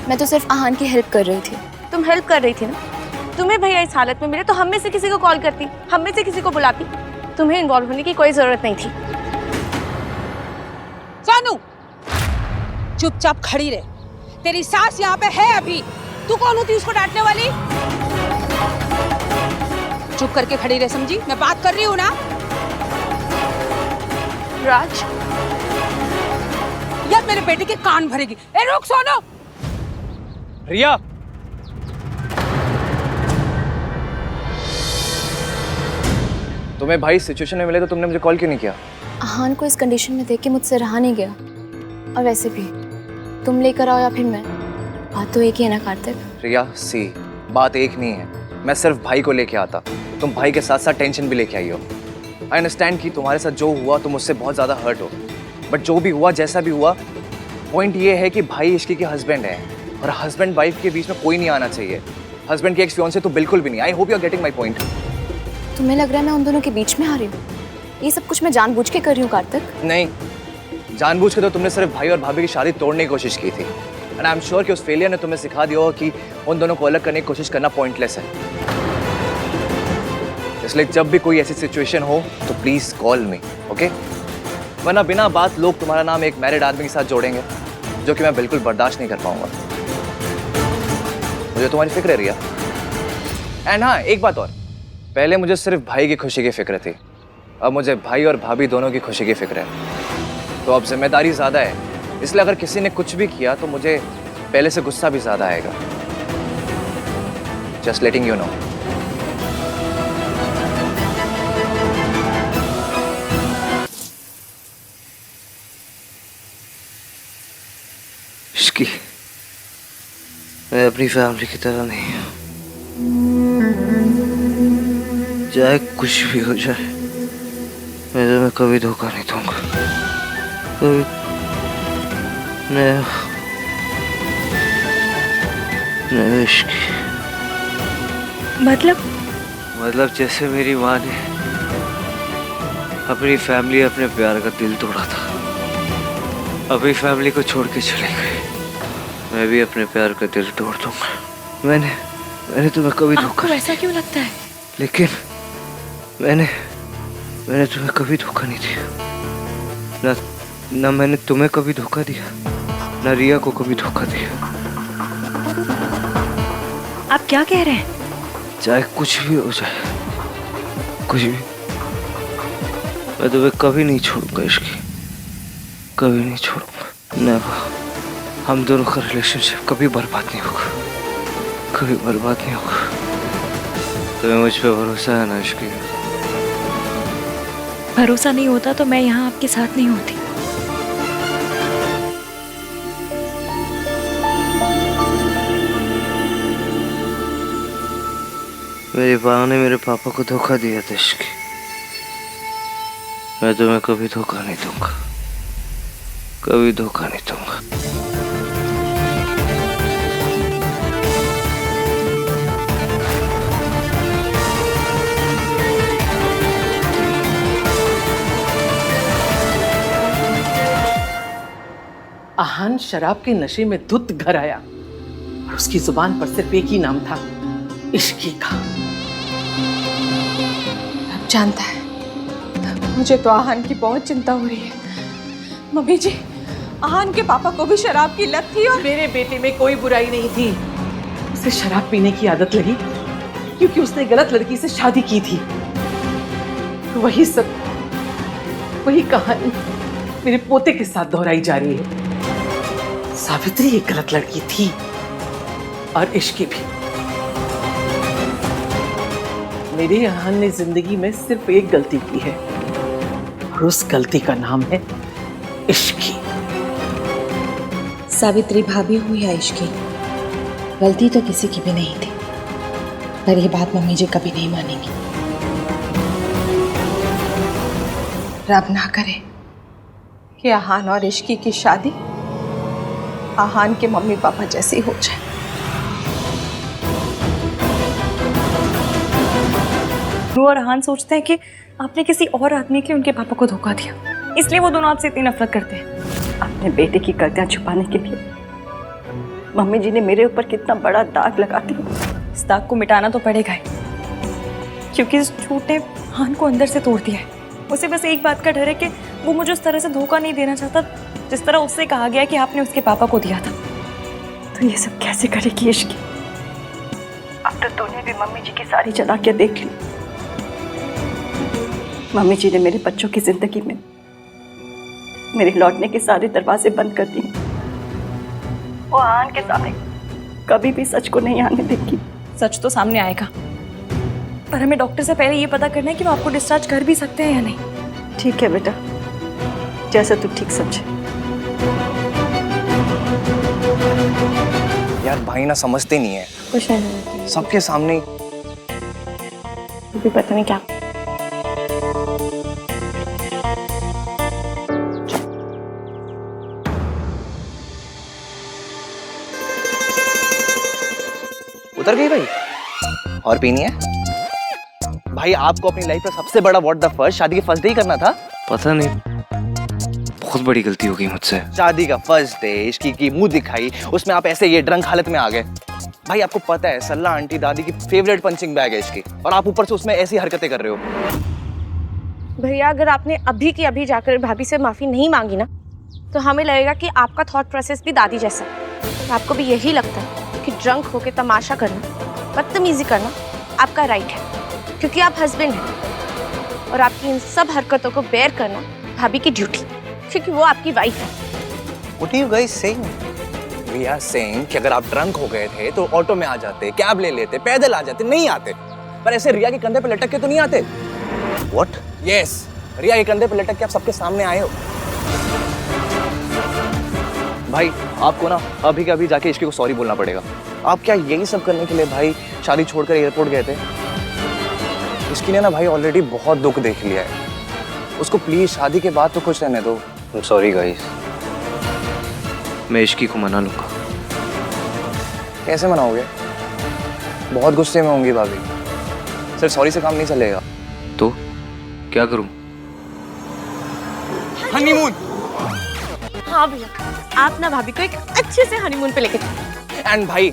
मैं तो सिर्फ आहान की हेल्प कर रही थी। तुम हेल्प कर रही थी ना? तुम्हें भैया इस हालत में मिले तो हम में से किसी को कॉल करती, हम में से किसी को बुलाती। तुम्हें इन्वॉल्व होने की कोई जरूरत नहीं थी। सोनू, चुपचाप खड़ी रहे। तेरी सास यहाँ पे है अभी, तू कौन होती उसको डांटने वाली? चुप करके खड़ी रह, समझी? मैं बात कर रही हूँ ना। राज, यार मेरे बेटे के कान भरेगी। ए रुक सोनो। रिया, तुम्हें भाई सिचुएशन में मिले तो तुमने मुझे कॉल क्यों नहीं किया? आहान को इस कंडीशन में देख के मुझसे रहा नहीं गया। और वैसे भी तुम लेकर आओ या फिर मैं, बात तो एक ही है ना कार्तिक। रिया सी, बात एक नहीं है। मैं सिर्फ भाई को लेके आता, तुम भाई के साथ साथ टेंशन भी लेके आई हो। आई अंडरस्टैंड कि तुम्हारे साथ जो हुआ तुम उससे बहुत ज़्यादा हर्ट हो, बट जो भी हुआ जैसा भी हुआ, पॉइंट ये है कि भाई इश्की के हस्बैंड है और हस्बैंड वाइफ के बीच में कोई नहीं आना चाहिए। हस्बैंड के एक्स फियांसे तो बिल्कुल भी नहीं। I hope you are getting my point. तुम्हें लग रहा है मैं उन दोनों के बीच में आ रही हूँ? ये सब कुछ मैं जानबूझ के कर रही हूँ कार्तिक। नहीं, जानबूझ के तो तुमने सिर्फ भाई और भाभी की शादी तोड़ने की कोशिश की थी। एंड आई एम श्योर कि उस फेलियर ने तुम्हें सिखा दिया होगा कि उन दोनों को अलग करने की कोशिश करना पॉइंटलेस है। इसलिए जब भी कोई ऐसी सिचुएशन हो तो प्लीज कॉल मी, ओके? वरना बिना बात लोग तुम्हारा नाम एक मैरिड आदमी के साथ जोड़ेंगे, जो कि मैं बिल्कुल बर्दाश्त नहीं कर पाऊंगा। मुझे तुम्हारी फिक्र है रिया। एंड हाँ, एक बात और, पहले मुझे सिर्फ भाई की खुशी की फिक्र थी, अब मुझे भाई और भाभी दोनों की खुशी की फिक्र है। तो अब जिम्मेदारी ज़्यादा है, इसलिए अगर किसी ने कुछ भी किया तो मुझे पहले से गुस्सा भी ज़्यादा आएगा। Just letting you know. Ishki, मैं अपनी फैमिली की तरह नहीं हूँ। चाहे कुछ भी हो जाए, मैं तुम्हें कभी धोखा नहीं दूंगा। कभी नहीं इश्की। मतलब जैसे मेरी माँ ने अपनी फैमिली, अपने प्यार का दिल तोड़ा था, अपनी फैमिली को छोड़ के चले गए, मैं भी अपने प्यार का दिल तोड़ दूंगा। मैंने तुम्हें कभी धोखा। आपको ऐसा क्यों लगता है? लेकिन मैंने तुम्हें कभी धोखा नहीं दिया। ना मैंने तुम्हें कभी धोखा दिया, ना रिया को कभी धोखा दिया। आप क्या कह रहे हैं? चाहे कुछ भी हो जाए, कुछ भी, मैं तुम्हें कभी नहीं छोड़ूंगा इश्की, कभी नहीं छोड़ूंगा। नेवर। हम दोनों का रिलेशनशिप कभी बर्बाद नहीं होगा, कभी बर्बाद नहीं होगा। तुम्हें मुझ पे भरोसा है ना इश्की? भरोसा नहीं होता तो मैं यहाँ आपके साथ नहीं होती। मेरी माँ ने मेरे पापा को धोखा दिया था इश्की। मैं तुम्हें कभी धोखा नहीं दूंगा, कभी धोखा नहीं दूंगा। आहान शराब के नशे में धुत घर आया और उसकी जुबान पर सिर्फ एक ही नाम था, इश्की का। अब जानता है, मुझे तो आहान की बहुत चिंता हो रही है। मम्मी जी, आहान के पापा को भी शराब की लत थी और मेरे बेटे में कोई बुराई नहीं थी। उसे शराब पीने की आदत लगी क्योंकि उसने गलत लड़की से शादी की थी। वही सब, वही कहानी मेरे पोते के साथ दोहराई जा रही है। सावित्री एक गलत लड़की थी और इश्की भी। मेरे यहाँ ने जिंदगी में सिर्फ एक गलती की है और उस गलती का नाम है इश्की। सावित्री भाभी हुई या इश्की, गलती तो किसी की भी नहीं थी, पर ये बात मम्मी जी कभी नहीं मानेंगी। रब ना करे कि आहान और इश्की की शादी आहान के मम्मी पापा जैसी हो जाए। रू और आहान सोचते हैं कि आपने किसी और आदमी के लिए उनके पापा को धोखा दिया, इसलिए वो दोनों आपसे इतनी नफरत करते हैं। अपने बेटे की गलतियां छुपाने के लिए मम्मी जी ने मेरे ऊपर कितना बड़ा दाग लगा दिया। इस दाग को मिटाना तो पड़ेगा ही, क्योंकि इस झूठ ने आहान को अंदर से तोड़ दिया है। उसे बस एक बात का डर है कि वो मुझे उस तरह से धोखा नहीं देना चाहता जिस तरह उससे कहा गया कि आपने उसके पापा को दिया था। तो ये सब कैसे करेगी इश्की? अब तो तूने भी मम्मी जी की सारी चालाकियां देख ली। मम्मी जी ने मेरे बच्चों की जिंदगी में मेरे लौटने के सारे दरवाजे बंद कर दिए और आन के सामने कभी भी सच को नहीं आने देगी। सच तो सामने आएगा, पर हमें डॉक्टर से पहले ये पता करना है कि वो आपको डिस्चार्ज कर भी सकते हैं या नहीं। ठीक है बेटा, जैसा तू ठीक समझे। यार भाई ना समझते नहीं है, कुछ नहीं, सबके सामने भी पता नहीं क्या। उतर गई भाई? और पीनी है? भाई आपको अपनी लाइफ में सबसे बड़ा व्हाट द फर्स्ट शादी के फर्स्ट डे ही करना था। पता नहीं, बहुत बड़ी गलती हो गई मुझसे। शादी का फर्स्ट डे, इश्की की मुंह दिखाई, उसमें आप ऐसे ये ड्रंक हालत में आ गए। भाई आपको पता है सल्ला आंटी दादी की फेवरेट पंचिंग बैग है इसकी, और आप ऊपर से उसमें ऐसी हरकतें कर रहे हो। भैया अगर आपने अभी की अभी जाकर भाभी से माफी नहीं मांगी ना, तो हमें लगेगा कि आपका थॉट प्रोसेस भी दादी जैसा है। आपको भी यही लगता है कि ड्रंक होके तमाशा करना, बदतमीजी करना आपका राइट है, क्योंकि आप हस्बैंड हैं, और आपकी इन सब हरकतों को बेयर करना भाभी की ड्यूटी, क्योंकि वो आपकी वाइफ है। What are you guys saying? We are saying कि अगर आप ड्रंक हो गए थे तो ऑटो में आ जाते, कैब ले लेते, पैदल आ जाते, नहीं आते, पर ऐसे रिया के कंधे पे लटक के तो नहीं आते। What? Yes, रिया के कंधे पे लटक के आप सबके सामने आए हो। भाई आपको ना अभी के अभी जाके इश्की को सॉरी बोलना पड़ेगा। आप क्या यही सब करने के लिए भाई शादी छोड़कर एयरपोर्ट गए थे? इसकी ने ना भाई ऑलरेडी बहुत दुख देख लिया है, उसको प्लीज शादी के बाद तो खुश रहने दो। सॉरी गाइस, मैं इश्की को मना लूंगा। कैसे मनाओगे? बहुत गुस्से में होंगी भाभी। सिर्फ सॉरी से काम नहीं चलेगा। तो क्या करूं? हनीमून। हाँ भैया, आप ना भाभी को एक अच्छे से हनीमून पे लेके जाओ। एंड भाई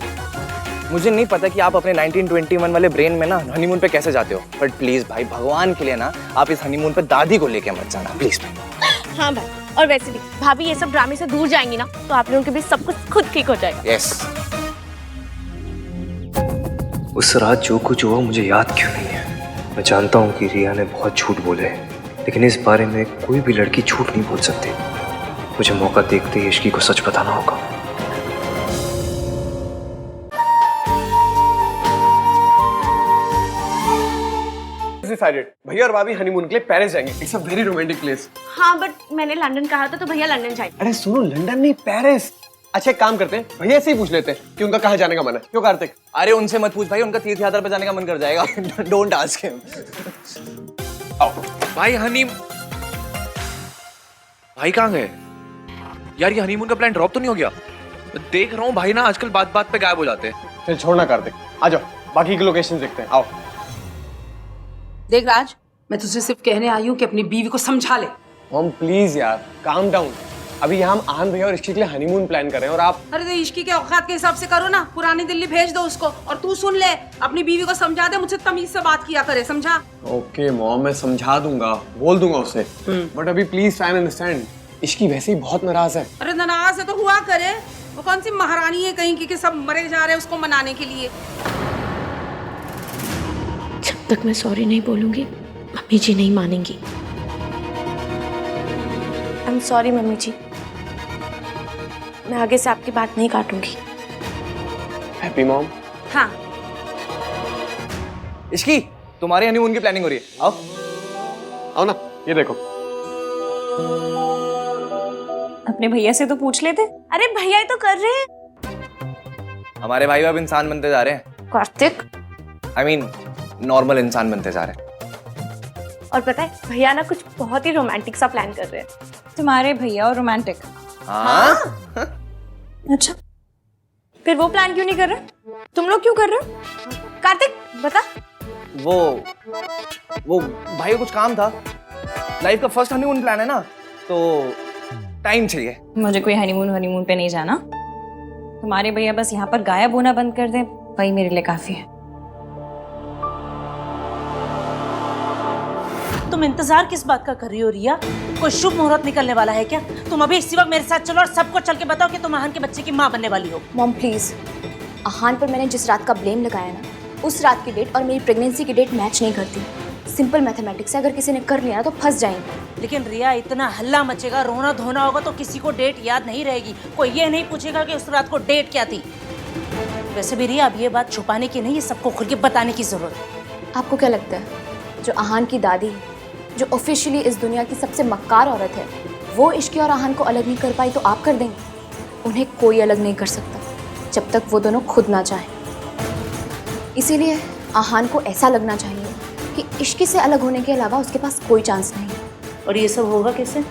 मुझे नहीं पता कि आप अपने 1921 वाले ब्रेन में ना हनीमून पे कैसे जाते हो, बट प्लीज भाई भगवान के लिए ना आप इस हनीमून पे दादी को लेके मत जाना प्लीज भाई। हाँ भाई, और वैसे भी भाभी ये सब ड्रामे से दूर जाएंगी ना, तो आप लोगों के बीच सब कुछ खुद ठीक हो जाएगा। यस। उस रात जो कुछ हुआ मुझे याद क्यों नहीं है? मैं जानता हूँ कि रिया ने बहुत झूठ बोले, लेकिन इस बारे में कोई भी लड़की झूठ नहीं बोल सकती। मुझे मौका देखते ही इश्की को सच बताना होगा। भैया और भाभी हनीमून के लिए पेरिस जाएंगे। It's a very romantic place. हाँ बट मैंने लंदन कहा था, तो भैया लंदन जाएंगे। अरे सुनो, लंदन नहीं पेरिस। अच्छा एक काम करते हैं, भैया से ही पूछ लेते हैं कि उनका कहाँ जाने का मन है। क्यों कार्तिक? अरे उनसे मत पूछ भाई, उनका तीर्थ यात्रा पे जाने का मन कर जाएगा। Don't ask him. भाई भाई कहाँ गए यार? ये हनीमून का प्लान ड्रॉप तो नहीं हो गया? मैं देख रहा हूँ भाई ना आजकल बात बात पे गायब हो जाते हैं। चल छोड़ना कार्तिक, आ जाओ बाकी की लोकेशन देखते हैं। आओ। देख राज, मैं तुझसे सिर्फ कहने आई हूँ कि अपनी बीवी को समझा ले। मॉम प्लीज यार काम डाउन। अभी यहाँ हम आन भैया और इश्की के लिए हनीमून प्लान कर रहे हैं, और आप अरे तो इश्की के औकात के हिसाब से करो ना, पुरानी दिल्ली भेज दो उसको। और तू सुन ले, अपनी बीवी को समझा दे, मुझसे तमीज से बात किया करे, समझा? ओके मॉम, मैं समझा दूंगा, बोल दूंगा उससे, बट अभी please try and understand. Ishki वैसे ही बहुत नाराज है। अरे नाराज है तो हुआ करे, वो कौन सी महारानी है कहीं की कि सब मरे जा रहे हैं उसको मनाने के लिए। जब तक मैं सॉरी नहीं बोलूंगी मम्मी जी नहीं मानेंगी। आई एम सॉरी मम्मी जी, मैं आगे से आपकी बात नहीं काटूंगी। Happy mom. हाँ इश्की, तुम्हारे हनीमून की प्लानिंग हो रही है, आओ आओ ना, ये देखो। अपने भैया से तो पूछ लेते। अरे भैया ही तो कर रहे हैं। हमारे भाई अब इंसान बनते जा रहे हैं। कार्तिक, आई मीन नॉर्मल इंसान बनते जा रहे हैं। और पता है भैया ना कुछ बहुत ही रोमांटिक सा प्लान कर रहे हैं। तुम्हारे भैया और रोमांटिक? हाँ? अच्छा, फिर वो प्लान क्यों नहीं कर रहे? तुम लोग क्यों कर रहे हो? कार्तिक बता। वो भाई को कुछ काम था, लाइफ का फर्स्ट हनीमून प्लान है ना, तो टाइम चाहिए। मुझे कोई हनीमून पे नहीं जाना। तुम्हारे भैया बस यहाँ पर गायब होना बंद कर दे, वही मेरे लिए काफी है। तुम इंतजार किस बात का कर रही हो रिया? कोई शुभ मुहूर्त निकलने वाला है क्या? तुम अभी इसी वक्त मेरे साथ चलो और सबको चल के बताओ कि तुम आहन के बच्चे की माँ बनने वाली हो। मॉम प्लीज, आहान पर मैंने जिस रात का ब्लेम लगाया ना, उस रात की डेट और मेरी प्रेगनेंसी की डेट मैच नहीं करती। सिंपल मैथमेटिक्स है, अगर किसी ने कर लिया ना तो फंस जाएंगे। लेकिन रिया, इतना हल्ला मचेगा, रोना धोना होगा तो किसी को डेट याद नहीं रहेगी। कोई ये नहीं पूछेगा कि उस रात को डेट क्या थी। वैसे भी रिया, अब ये बात छुपाने की नहीं, ये सबको खुल के बताने की जरूरत है। आपको क्या लगता है जो आहान की दादी, जो ऑफिशियली इस दुनिया की सबसे मक्कार औरत है, वो इश्की और आहान को अलग नहीं कर पाई तो आप कर देंगे? उन्हें कोई अलग नहीं कर सकता जब तक वो दोनों खुद ना चाहें। इसीलिए आहान को ऐसा लगना चाहिए कि इश्की से अलग होने के अलावा उसके पास कोई चांस नहीं है। और ये सब होगा कैसे?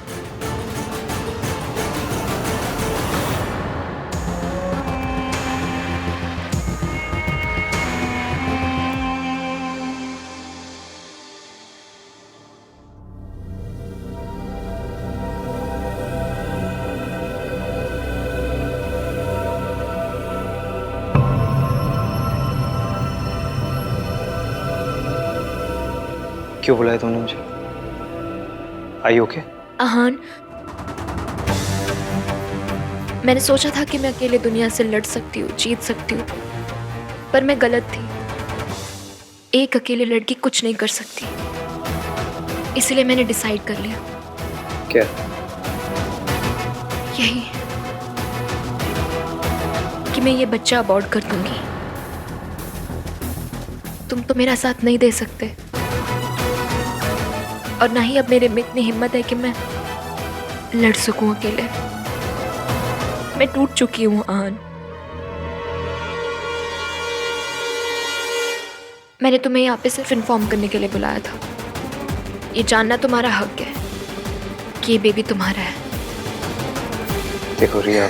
क्यों बुलाया तुमने मुझे? आई ओके? आहान, मैंने सोचा था कि मैं अकेले दुनिया से लड़ सकती हूँ, जीत सकती हूँ, पर मैं गलत थी। एक अकेले लड़की कुछ नहीं कर सकती, इसलिए मैंने डिसाइड कर लिया। क्या? यही कि मैं ये बच्चा अबॉर्ट कर दूंगी। तुम तो मेरा साथ नहीं दे सकते, और ना ही अब मेरे में इतनी हिम्मत है कि मैं लड़ सकूं अकेले। मैं टूट चुकी हूं आहान। मैंने तुम्हें यहाँ पे सिर्फ इन्फॉर्म करने के लिए बुलाया था। ये जानना तुम्हारा हक है कि ये बेबी तुम्हारा है। देखो रिया,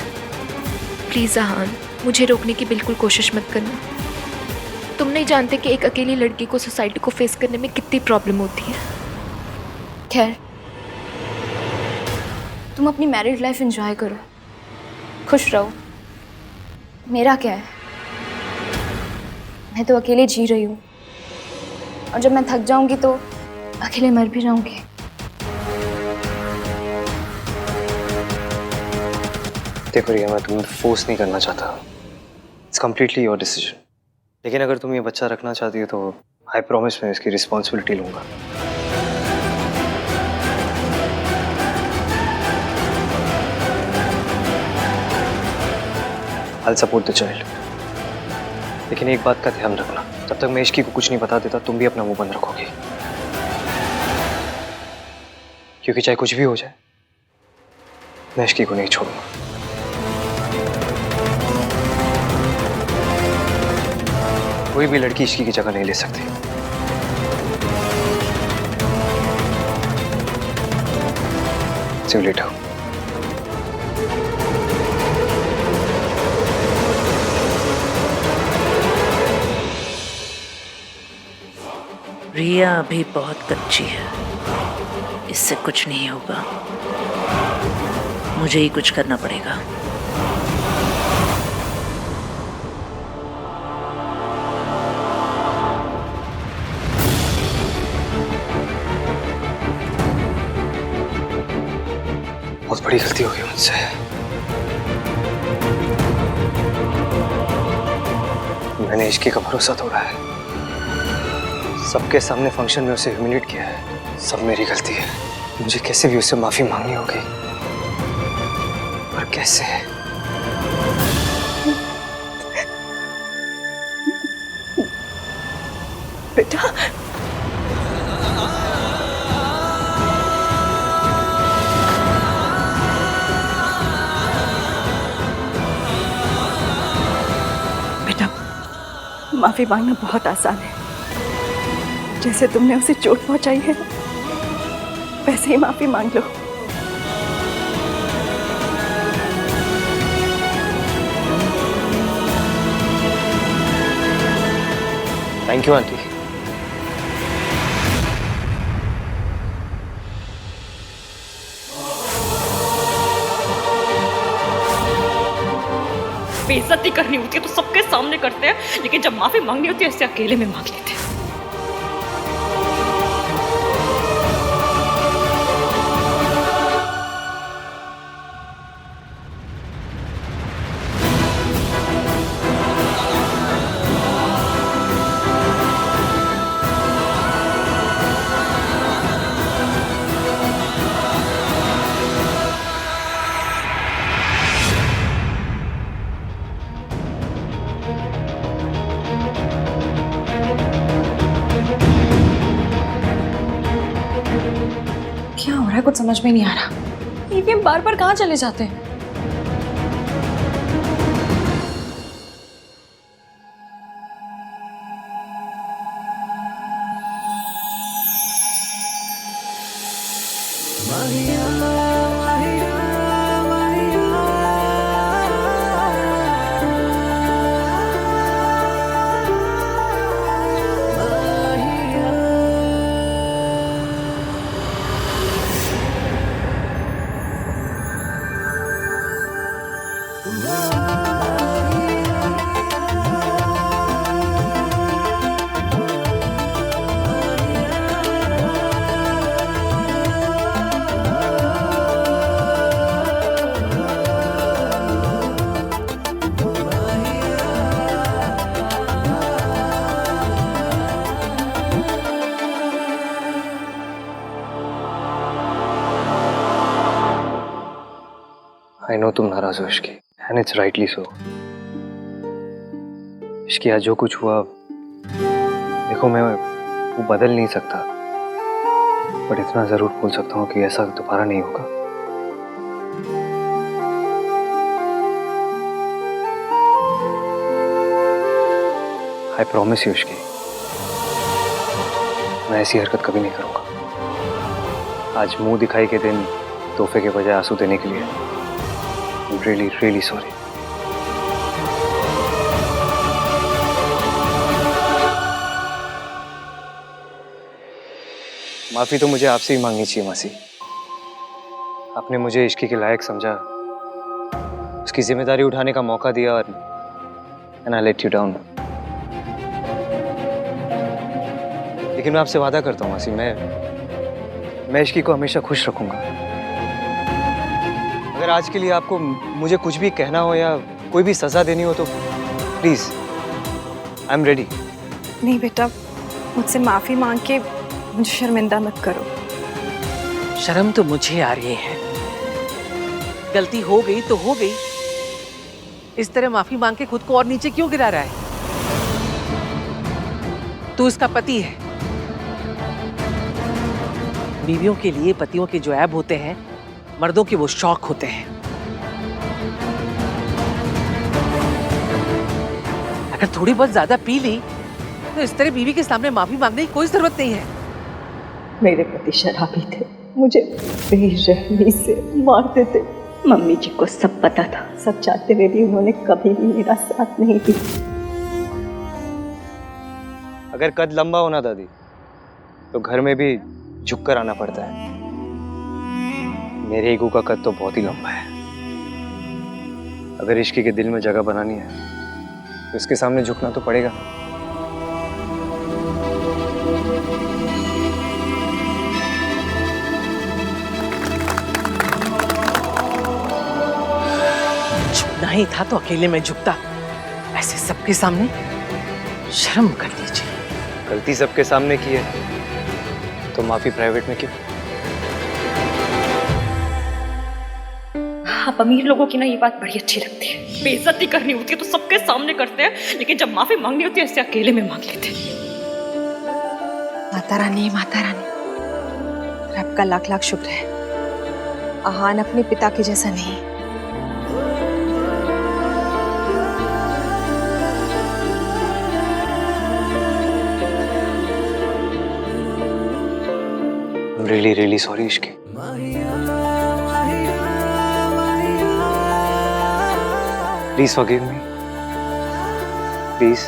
प्लीज आहान, मुझे रोकने की बिल्कुल कोशिश मत करना। तुम नहीं जानते कि एक अकेली लड़की को सोसाइटी को फेस करने में कितनी प्रॉब्लम होती है। खैर, तुम अपनी मैरिड लाइफ एंजॉय करो, खुश रहो। मेरा क्या है, मैं तो अकेले जी रही हूँ, और जब मैं थक जाऊंगी तो अकेले मर भी जाऊंगी। देखो रिया, मैं तुम्हें फोर्स नहीं करना चाहता। It's completely your decision. लेकिन अगर तुम ये बच्चा रखना चाहती हो तो आई प्रॉमिस मैं इसकी रिस्पॉन्सिबिलिटी लूंगा। I'll support the child. लेकिन एक बात का ध्यान रखना, जब तक मैं इश्की को कुछ नहीं बता देता तुम भी अपना मुंह बंद रखोगी, क्योंकि चाहे कुछ भी हो जाए मैं इश्की को नहीं छोड़ूंगा। कोई भी लड़की इश्की की जगह नहीं ले सकती। See you later. रिया अभी बहुत कच्ची है, इससे कुछ नहीं होगा। मुझे ही कुछ करना पड़ेगा। बहुत बड़ी गलती हो गई मुझसे। मैंने इश्की का भरोसा तोड़ा है, सबके सामने फंक्शन में उसे ह्यूमिलेट किया है। सब मेरी गलती है। मुझे कैसे भी उससे माफी मांगनी होगी, पर कैसे? बेटा, बेटा, माफी मांगना बहुत आसान है। जैसे तुमने उसे चोट पहुंचाई है वैसे ही माफी मांग लो। Thank you aunty. बेइज्जती करनी होती है तो सबके सामने करते हैं, लेकिन जब माफी मांगनी होती है ऐसे अकेले में मांग लेते हैं। समझ में नहीं आ रहा। ये बार बार कहाँ चले जाते हैं? आई नो तुम नाराज हो Ishki, and it's rightly so. Ishki आज जो कुछ हुआ, देखो मैं वो बदल नहीं सकता, बट इतना जरूर बोल सकता हूँ कि ऐसा दोबारा नहीं होगा। आई प्रॉमिस यू इश्की, मैं ऐसी हरकत कभी नहीं करूंगा। आज मुंह दिखाई के दिन तोहफे के बजाय आंसू देने के लिए I'm really, really sorry. माफी तो मुझे आपसे ही मांगनी चाहिए मासी। आपने मुझे इश्की के लायक समझा, उसकी जिम्मेदारी उठाने का मौका दिया और and I let you down. लेकिन मैं आपसे वादा करता हूँ मासी, मैं इश्की को हमेशा खुश रखूंगा। अगर आज के लिए आपको मुझे कुछ भी कहना हो या कोई भी सजा देनी हो तो प्लीज, आई एम रेडी। नहीं बेटा, मुझसे माफी मांग के मुझे शर्मिंदा मत करो। शर्म तो मुझे आ रही है। गलती हो गई तो हो गई, इस तरह माफी मांग के खुद को और नीचे क्यों गिरा रहा है? तू उसका पति है। बीवियों के लिए पतियों के जो ऐब होते हैं, मर्दों के वो शौक होते हैं। अगर थोड़ी बहुत ज्यादा पी ली तो इस तरह बीवी के सामने माफी मांगने की कोई जरूरत नहीं है। मेरे पति शराबी थे, मुझे बेरहमी से मारते थे। मम्मी जी को सब पता था, सब चाहते हुए भी उन्होंने कभी भी मेरा साथ नहीं दिया। अगर कद लंबा होना दादी तो घर में भी झुककर आना पड़ता है। मेरे ईगो का कद तो बहुत ही लंबा है। अगर इश्की के दिल में जगह बनानी है तो इसके सामने झुकना तो पड़ेगा। झुकना ही था तो अकेले में झुकता, ऐसे सबके सामने शर्म कर लीजिए। गलती सबके सामने की है तो माफी प्राइवेट में क्यों? आप अमीर लोगों की ना ये बात बड़ी अच्छी लगती है। बेइज्जती करनी होती है तो सबके सामने करते हैं, लेकिन जब माफी मांगनी होती है ऐसे अकेले में मांग लेते हैं। माता रानी, माता रानी, रब का लाख लाख शुक्र है, आहान अपने पिता के जैसा नहीं। Really really sorry Ishki. Please forgive me. Please.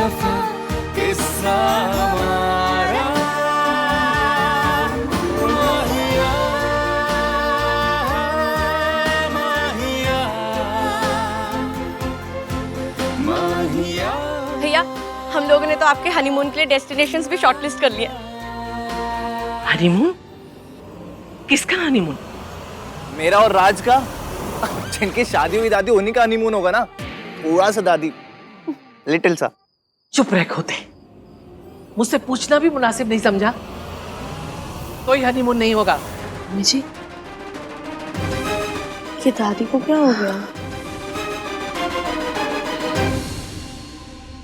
दफा किस्सा हमारा माहिया माहिया माहिया। भैया हम लोगों ने तो आपके हनीमून के लिए डेस्टिनेशंस भी शॉर्टलिस्ट कर लिया। हनीमून? किसका हनीमून? मेरा और राज का। जिनकी शादी हुई दादी उन्हीं का हनीमून होगा ना, थोड़ा सा दादी, लिटिल सा। चुप रह खोते, मुझसे पूछना भी मुनासिब नहीं समझा। कोई हनीमून नहीं होगा। जी ये दादी को क्या हो गया?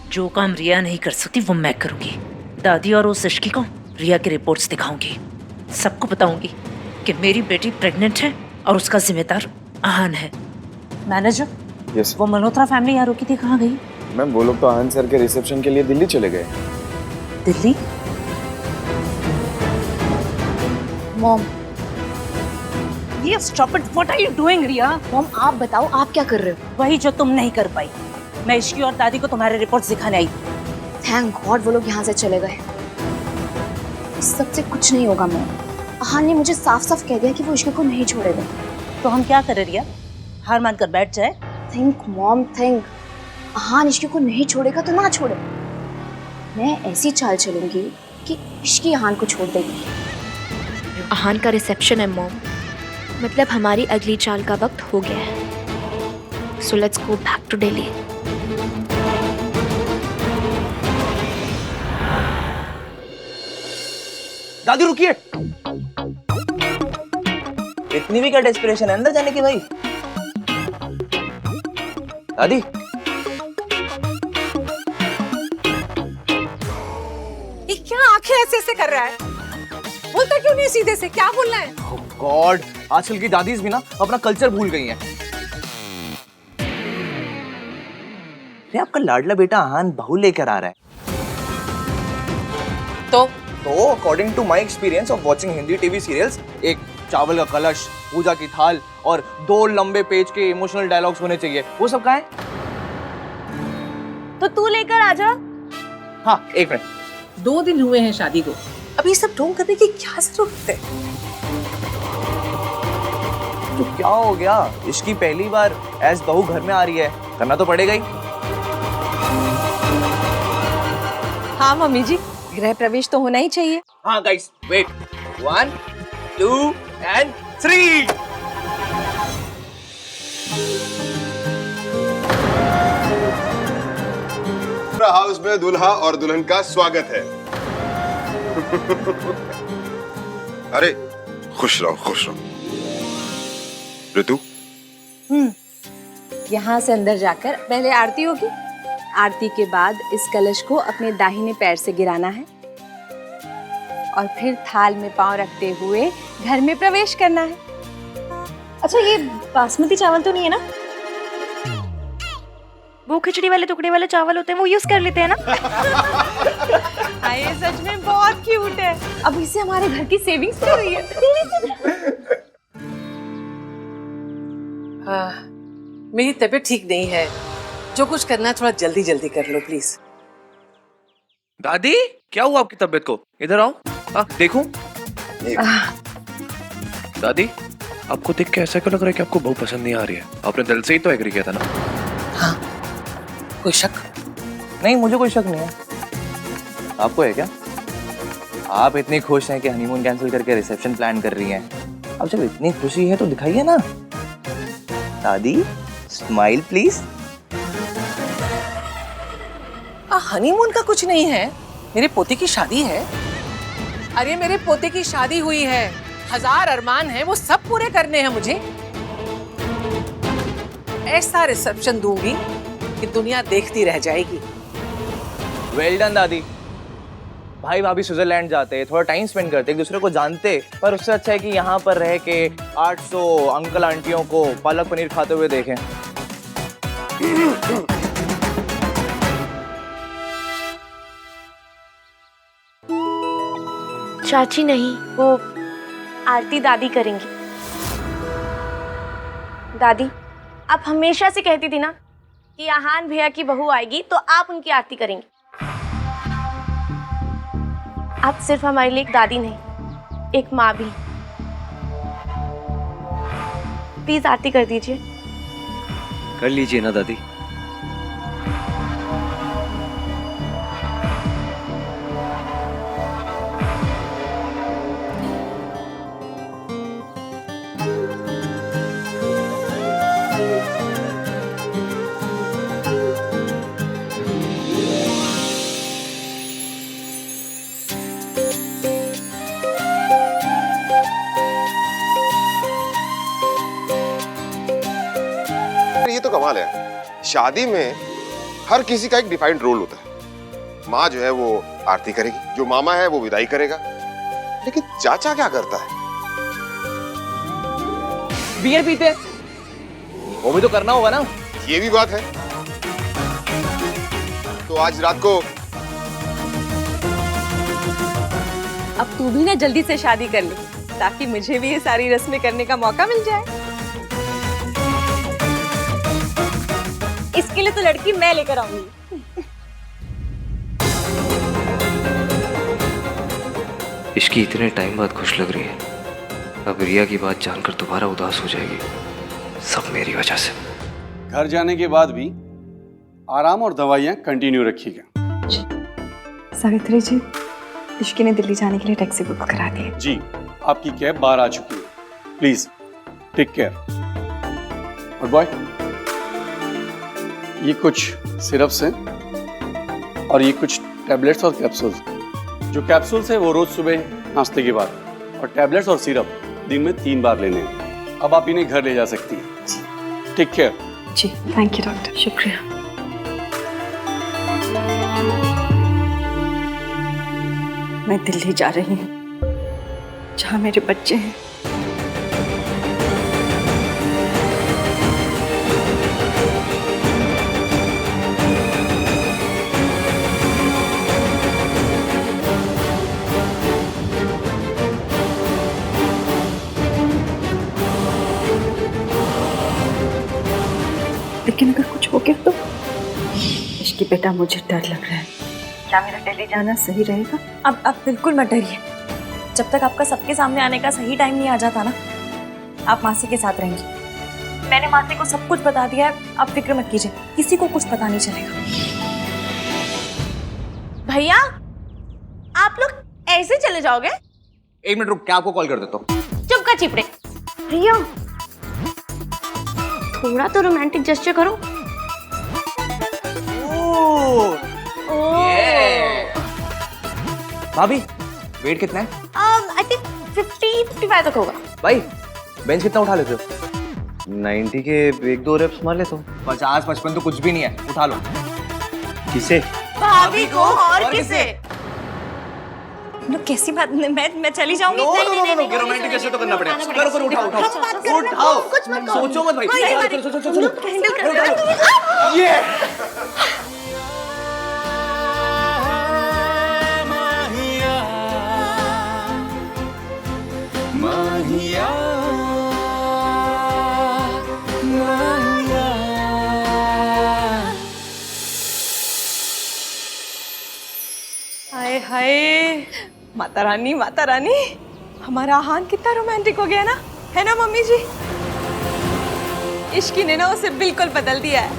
जो काम रिया नहीं कर सकती वो मैं करूंगी। दादी और उस इश्की को रिया की रिपोर्ट्स दिखाऊंगी। सबको बताऊंगी कि मेरी बेटी प्रेग्नेंट है और उसका जिम्मेदार आहान है। मैनेजर, यस वो मल्होत्रा फैमिली यहाँ रुकी थी, कहाँ गई? मैम वो लोग तो आहान सर के रिसेप्शन के लिए दिल्ली चले गए। दिल्ली? मॉम, ये stop it, what are you doing Riya? Mom आप बताओ आप क्या कर रहे हो? वही जो तुम नहीं कर पाई। मैं इश्की और दादी को तुम्हारे रिपोर्ट्स दिखाने आई। थैंक गॉड वो लोग यहाँ से चले गए। इस सबसे कुछ नहीं होगा मॉम। आहान ने मुझे साफ साफ कह दिया कि वो इश्की को नहीं छोड़ेगा। तो हम क्या करें रिया? हार मानकर बैठ जाए? Think mom think. आहान इश्की को नहीं छोड़ेगा तो ना छोड़े। मैं ऐसी चाल चलूंगी कि इश्की आहान को छोड़ देगी। आहान का रिसेप्शन है मॉम, मतलब हमारी अगली चाल का वक्त हो गया है। So let's go back to Delhi. दादी रुकिए, इतनी भी क्या डेस्परेशन है अंदर जाने की भाई? दादी ये क्या आंखें ऐसे ऐसे कर रहा है? बोलता क्यों नहीं सीधे से? क्या बोलना है? गॉड, आजकल की दादीज भी ना अपना कल्चर भूल गई हैं। अरे आपका लाडला बेटा आहान बहू लेकर आ रहा है। तो according to my experience of watching Hindi TV serials, एक चावल का कलश, पूजा की थाल और 2 लंबे पेज के इमोशनल डायलॉग्स होने चाहिए। वो सब कहाँ है? तो तू लेकर आ जा। हाँ एक मिनट। 2 दिन हुए हैं शादी को, अभी सब ढोंग करने की क्या जरूरत है? तो क्या हो गया? इसकी पहली बार एज बहू घर में आ रही है, करना तो पड़ेगा ही। हाँ मम्मी जी, गृह प्रवेश तो होना ही चाहिए। हाँ गाइस, वेट, 1 2 and 3। हाउस में दुल्हा और दुल्हन का स्वागत है। अरे खुश रहो खुश रहो। ऋतु, यहाँ से अंदर जाकर पहले आरती होगी। आरती के बाद इस कलश को अपने दाहिने पैर से गिराना है और फिर थाल में पांव रखते हुए घर में प्रवेश करना है। अच्छा ये बासमती चावल तो नहीं है ना? वो खिचड़ी वाले टुकड़े वाले चावल होते हैं, वो यूज कर लेते हैं ना? ये सच में बहुत क्यूट है। अब इससे हमारे घर की सेविंग्स भी हुई है। मेरी तबीयत ठीक नहीं है, जो कुछ करना है थोड़ा जल्दी जल्दी कर लो प्लीज। दादी क्या हुआ आपकी तबीयत को? इधर आओ, देखूं। दादी आपको देख के ऐसा क्यों लग रहा है कि आपको बहू पसंद नहीं आ रही है? आपने दिल से ही तो एग्री किया था ना? हाँ, कोई शक? नहीं मुझे कोई शक नहीं है। आपको है क्या? आप इतनी खुश हैं कि हनीमून कैंसिल करके रिसेप्शन प्लान कर रही हैं। अब जब इतनी खुशी है तो दिखाइए ना। दादी स्माइल प्लीज। हनीमून का कुछ नहीं है, मेरे पोते की शादी है। अरे मेरे पोते की शादी हुई है, 1000 अरमान है, वो सब पूरे करने हैं मुझे। ऐसा रिसेप्शन दूंगी कि दुनिया देखती रह जाएगी। वेल डन दादी। भाई भाभी स्विट्जरलैंड जाते, थोड़ा टाइम स्पेंड करते, एक दूसरे को जानते, पर उससे अच्छा है कि यहाँ पर रह के 800 अंकल आंटियों को पालक पनीर खाते हुए देखें। चाची नहीं, वो आरती दादी करेंगी। दादी आप हमेशा से कहती थी ना कि आहान भैया की बहू आएगी तो आप उनकी आरती करेंगी। आप सिर्फ हमारे लिए एक दादी नहीं, एक माँ भी। प्लीज आरती कर दीजिए। कर लीजिए ना दादी। ये तो कमाल है, शादी में हर किसी का एक डिफाइंड रोल होता है। माँ जो है वो आरती करेगी, जो मामा है वो विदाई करेगा, लेकिन चाचा क्या करता है? बियर पीते हैं, वो भी तो करना होगा ना। ये भी बात है। तो आज रात को अब तू भी ना जल्दी से शादी कर ले, ताकि मुझे भी ये सारी रस्में करने का मौका मिल जाए। इसके लिए तो लड़की मैं लेकर आऊंगी। इश्की इतने टाइम बाद खुश लग रही है, अब रिया की बात जानकर दोबारा उदास हो जाएगी। सब मेरी वजह से। घर जाने के बाद भी आराम और दवाइयाँ कंटिन्यू रखिएगा। सावित्री जी, इश्की ने दिल्ली जाने के लिए टैक्सी बुक करा दी है। जी, आपकी कैब बाहर आ चुकी है। Please take care. और बॉय, ये कुछ सिरप्स हैं और ये कुछ टैबलेट्स और कैप्सूल्स। जो कैप्सूल्स है वो रोज सुबह नाश्ते के बाद, और टैबलेट्स और सिरप दिन में 3 बार लेने हैं। अब आप इन्हें घर ले जा सकती हैं। Take care. जी, थैंक यू डॉक्टर, शुक्रिया। मैं दिल्ली जा रही हूँ, जहाँ मेरे बच्चे हैं। लेकिन अगर कुछ हो गया तो? इश्की बेटा, मुझे डर लग रहा है। क्या मेरा दिल्ली जाना सही रहेगा? अब बिल्कुल मत डरिए। जब तक आपका सबके सामने आने का सही टाइम नहीं आ जाता ना, आप मासी के साथ रहेंगी। मैंने मासी को सब कुछ बता दिया है, आप फिक्र मत कीजिए, किसी को कुछ पता नहीं चलेगा। भैया, आप लोग ऐसे चले जाओगे? 1 मिनट रुक, क्या आपको कॉल कर देता हूँ। चुप कर चिपड़े। रिया, थोड़ा तो रोमांटिक जेस्चर करो। भाभी, वेट कितना है? आई थिंक 50-55 तक होगा। भाई, बेंच कितना उठा लेते हो? 90 के 1-2 रेप्स मार लेता हूँ। 50-55 तो कुछ भी नहीं है, उठा लो। किसे? भाभी को और किसे? कैसी बात, मैं चली जाऊंगी। नहीं, रोमांटिक कैसे तो करना पड़ेगा। करो करो, उठाओ उठाओ। कुछ मत करो। सोचो मत भाई। चलो हैंडल कर। ये माहिया, हाय हाय, माता रानी माता रानी, हमारा आहान कितना रोमांटिक हो गया ना, है ना मम्मी जी? इश्की ने ना उसे बिल्कुल बदल दिया है।